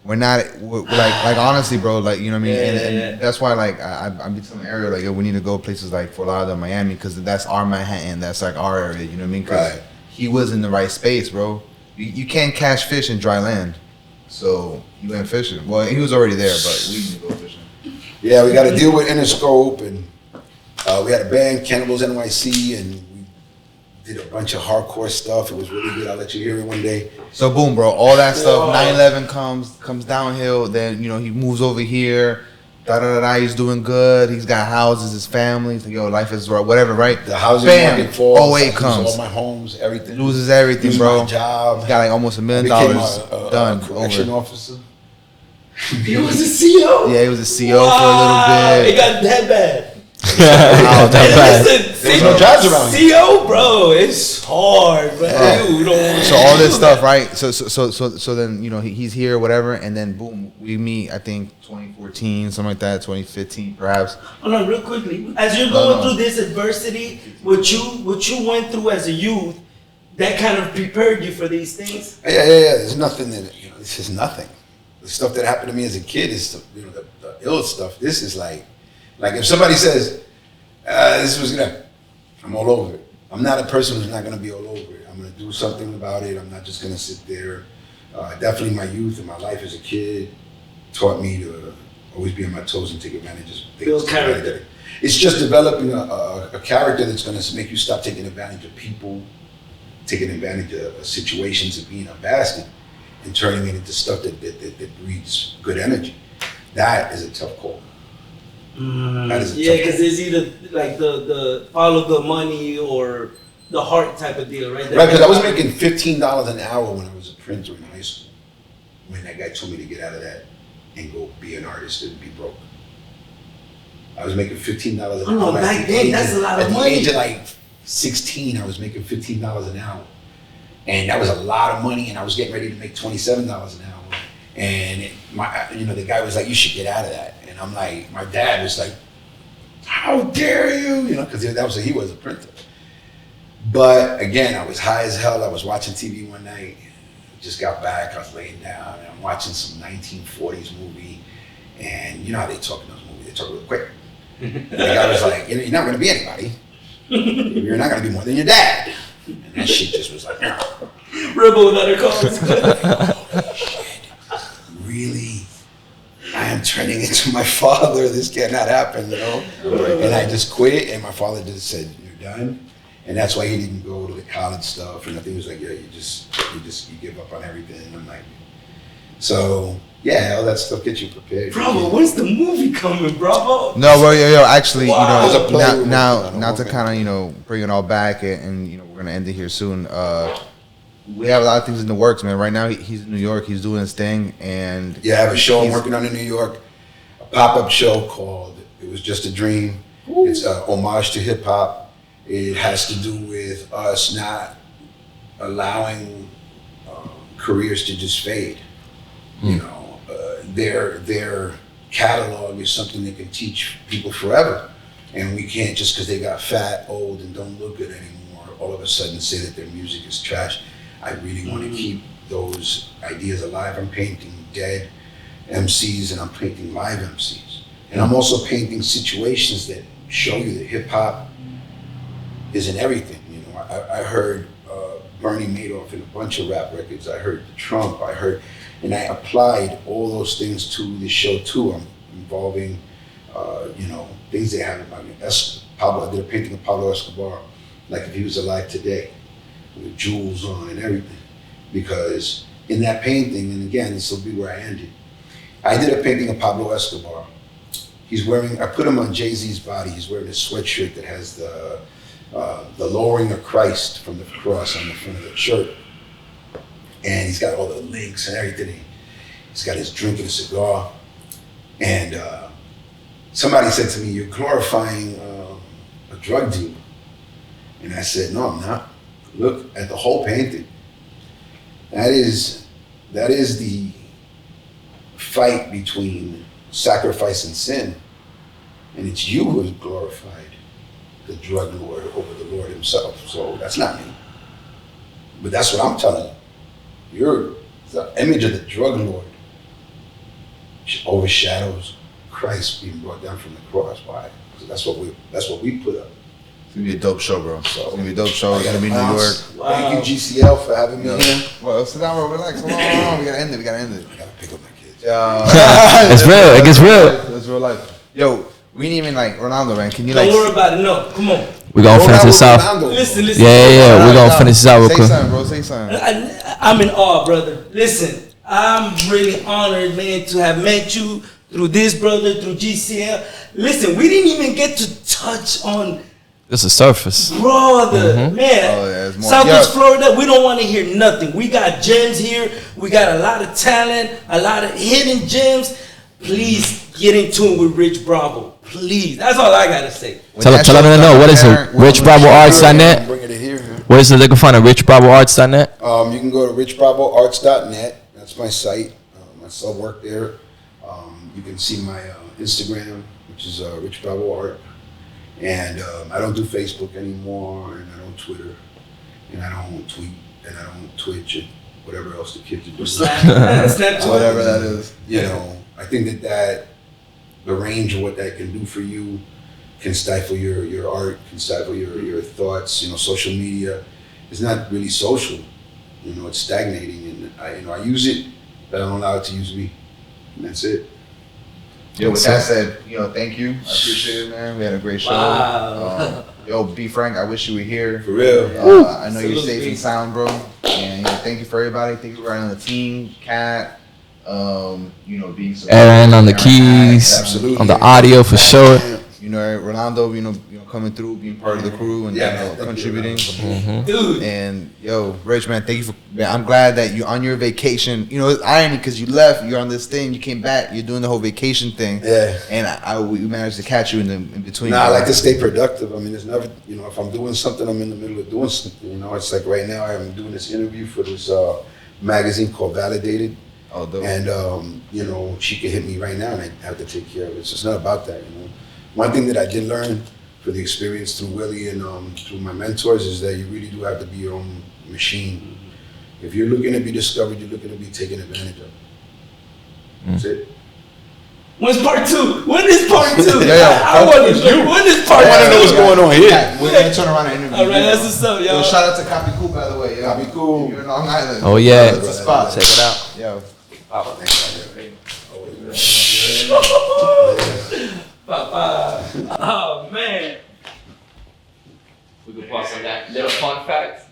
Speaker 1: like honestly, bro, like, you know what I mean?
Speaker 2: Yeah,
Speaker 1: And that's why, like, I'm be telling Ariel, like, yo, we need to go places like Fort Lauderdale, Miami, because that's our Manhattan, that's like our area, you know what I mean? Because he was in the right space, bro. You can't catch fish in dry land, so you went fishing. Well, he was already there, but we need to go fishing.
Speaker 3: Yeah, we got to deal with Interscope, and we had a band, Cannibals NYC, and we did a bunch of hardcore stuff. It was really good. I'll let you hear it one day.
Speaker 1: So boom, bro, all that stuff. 9/11 comes downhill. Then, you know, he moves over here. He's doing good. He's got houses, his family. He's like, yo, life is right, whatever, right?
Speaker 3: The housing
Speaker 1: Bam!
Speaker 3: market falls.
Speaker 1: Oh wait,
Speaker 3: I
Speaker 1: comes.
Speaker 3: lose all my homes, everything.
Speaker 1: Loses everything,
Speaker 3: Lose
Speaker 1: bro.
Speaker 3: my job.
Speaker 1: He's got like almost $1 million done.
Speaker 3: A correction
Speaker 1: Over.
Speaker 3: officer.
Speaker 4: He was a CO.
Speaker 1: Yeah, he was a CO for a little bit.
Speaker 4: It got that bad.
Speaker 2: Wow, that bad.
Speaker 4: Listen,
Speaker 3: There's no jobs around here.
Speaker 4: CO, bro, it's hard, bro. You don't
Speaker 1: So all this stuff, right? So then, you know, he's here, whatever, and then boom, we meet. I think 2014, something like that, 2015, perhaps.
Speaker 4: Hold on, real quickly. As you're going through this adversity, what you went through as a youth, that kind of prepared you for these things.
Speaker 3: Yeah. There's nothing that, you know, this is nothing. The stuff that happened to me as a kid is, you know, the ill stuff. This is like if somebody says, this was gonna, I'm all over it. I'm not a person who's not gonna be all over it. I'm gonna do something about it. I'm not just gonna sit there. Definitely my youth and my life as a kid taught me to always be on my toes and take advantage of things.
Speaker 4: Build character.
Speaker 3: It's just developing a character that's gonna make you stop taking advantage of people, taking advantage of situations, and being a bastard, and turning it into stuff that breeds good energy. That is a tough call. That is a
Speaker 4: Yeah,
Speaker 3: tough
Speaker 4: because
Speaker 3: call.
Speaker 4: it's either like the follow the money or the heart type of deal, right?
Speaker 3: Right, because I was making $15 an hour when I was a printer in high school. When that guy told me to get out of that and go be an artist and be broke. I was making $15 an hour.
Speaker 4: Oh, back then, that's a lot of money.
Speaker 3: At the age of like 16, I was making $15 an hour. And that was a lot of money, and I was getting ready to make $27 an hour. And the guy was like, you should get out of that. And I'm like, my dad was like, how dare you? You know, because he was a printer. But again, I was high as hell. I was watching TV one night. Just got back. I was laying down, and I'm watching some 1940s movie. And you know how they talk in those movies? They talk real quick. And the guy was like, you're not going to be anybody. You're not going to be more than your dad. And that shit just was like,
Speaker 4: Rebel without a cause.
Speaker 3: holy shit. Really? I am turning into my father. This cannot happen, you know? And I just quit, and my father just said, you're done. And that's why he didn't go to the college stuff or nothing. He was like, yeah, you give up on everything. And I'm like, so yeah, all that stuff gets you prepared.
Speaker 4: Bravo, when's the movie coming, Bravo?
Speaker 1: No, bro, yo, actually,
Speaker 4: Wow.
Speaker 3: There's a
Speaker 1: you
Speaker 3: play
Speaker 1: know,
Speaker 3: we're
Speaker 1: now
Speaker 3: working on,
Speaker 1: not to
Speaker 3: okay.
Speaker 1: kind of, you know, bring it all back, and you know, we're gonna end it here soon. We have a lot of things in the works, man. Right now, he's in New York. He's doing his thing, and
Speaker 3: Yeah, I have a show I'm working on in New York, a pop-up show called It Was Just a Dream. Ooh. It's a homage to hip hop. It has to do with us not allowing careers to just fade. You know, their catalog is something that can teach people forever. And we can't, just because they got fat, old, and don't look good anymore, all of a sudden say that their music is trash. I really want to keep those ideas alive. I'm painting dead MCs and I'm painting live MCs. And I'm also painting situations that show you that hip hop isn't everything. You know, I heard Bernie Madoff in a bunch of rap records. I heard Trump. And I applied all those things to the show too. I'm involving, things they have about me. I did a painting of Pablo Escobar, like if he was alive today, with jewels on and everything. Because in that painting, and again, this will be where I ended, I did a painting of Pablo Escobar. I put him on Jay-Z's body. He's wearing a sweatshirt that has the lowering of Christ from the cross on the front of the shirt. And he's got all the links and everything. He's got his drink and a cigar. And somebody said to me, you're glorifying a drug dealer. And I said, no, I'm not. Look at the whole painting. That is the fight between sacrifice and sin. And it's you who has glorified the drug lord over the Lord himself. So that's not me. But that's what I'm telling you. You're the image of the drug lord overshadows Christ being brought down from the cross. Why? Because that's what we put up.
Speaker 1: It's gonna be a dope show, bro. So it's gonna be a dope show. It's gonna be New York.
Speaker 3: Wow. Thank you, GCL, for having me here.
Speaker 1: Well, sit down, bro. Relax. Hold on. We gotta end it.
Speaker 3: I gotta pick up my kids.
Speaker 2: It's real. It gets real.
Speaker 1: It's real life. Yo, we didn't even like Ronaldo, man. Can you
Speaker 4: Don't
Speaker 1: like?
Speaker 4: worry about it. No, come on.
Speaker 2: We gonna finish this off.
Speaker 4: Listen.
Speaker 2: Yeah. We're gonna finish this out real
Speaker 1: Say
Speaker 2: quick.
Speaker 1: something, bro. Say something.
Speaker 4: I'm in awe, brother. Listen, I'm really honored, man, to have met you through this, brother, through GCL. Listen, we didn't even get to touch on,
Speaker 2: It's a surface.
Speaker 4: brother, man.
Speaker 1: Oh, yeah, it's more-
Speaker 4: Southwest
Speaker 1: yeah.
Speaker 4: Florida, we don't want to hear nothing. We got gems here. We got a lot of talent, a lot of hidden gems. Please get in tune with Rich Bravo. Please. That's all I got to say.
Speaker 2: Tell them to know. What is it? RichBravoArts.net.
Speaker 3: Bring it here.
Speaker 2: Where is it they can find it? RichBravoArts.net.
Speaker 3: You can go to richbravoarts.net. That's my site. I still work there. You can see my Instagram, which is Rich Bravo Art. And I don't do Facebook anymore, and I don't Twitter, and I don't tweet, and I don't Twitch, and whatever else the kids are doing.
Speaker 4: Snapchat.
Speaker 1: Whatever that is.
Speaker 3: You know, I think that the range of what that can do for you can stifle your art, can stifle your thoughts. You know, social media is not really social. You know, it's stagnating, and I use it, but I don't allow it to use me, and that's it.
Speaker 1: Yo, with that said, thank you. I appreciate it, man. We had a great show.
Speaker 4: Wow.
Speaker 1: Yo, B Frank, I wish you were here.
Speaker 3: For real.
Speaker 1: I know you're safe
Speaker 4: Absolutely.
Speaker 1: and sound, bro. And thank you for everybody. Thank you for running the team, Kat. Being supportive.
Speaker 2: Aaron on the
Speaker 1: Aaron,
Speaker 2: keys,
Speaker 3: Absolutely.
Speaker 2: on the audio for sure.
Speaker 1: Ronaldo, coming through, being part of the crew and
Speaker 3: Thank you,
Speaker 1: contributing.
Speaker 4: Dude.
Speaker 1: And yo, Rich, man, thank you I'm glad that you're on your vacation. It's irony because you left, you're on this thing, you came back, you're doing the whole vacation thing.
Speaker 3: Yeah.
Speaker 1: And we managed to catch you in between.
Speaker 3: I like to stay productive. I mean, there's never, if I'm doing something, I'm in the middle of doing something. It's like right now I'm doing this interview for this magazine called Validated.
Speaker 1: Oh, dope.
Speaker 3: And, she could hit me right now and I have to take care of it. So it's not about that, One thing that I did learn for the experience through Willie and through my mentors is that you really do have to be your own machine. If you're looking to be discovered, you're looking to be taken advantage of. That's it.
Speaker 4: When's part two? When is part two?
Speaker 1: Yeah.
Speaker 4: I want to know. When is part two?
Speaker 3: I want to know what's going on here.
Speaker 1: Yeah, we're gonna turn around and interview.
Speaker 4: All right, that's what's up,
Speaker 1: Yo,
Speaker 4: y'all.
Speaker 1: shout out to Copy Cool, by the way.
Speaker 3: Copy Cool.
Speaker 1: You're in Long Island.
Speaker 2: Oh yeah,
Speaker 1: It's a spot.
Speaker 2: check it out.
Speaker 1: Yo.
Speaker 4: Oh, man.
Speaker 2: We could pause on that. Little fun fact: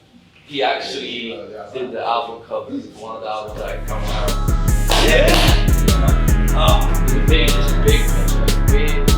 Speaker 2: he actually did the album cover for one of the albums that come out.
Speaker 4: Yeah.
Speaker 2: It's a big, big.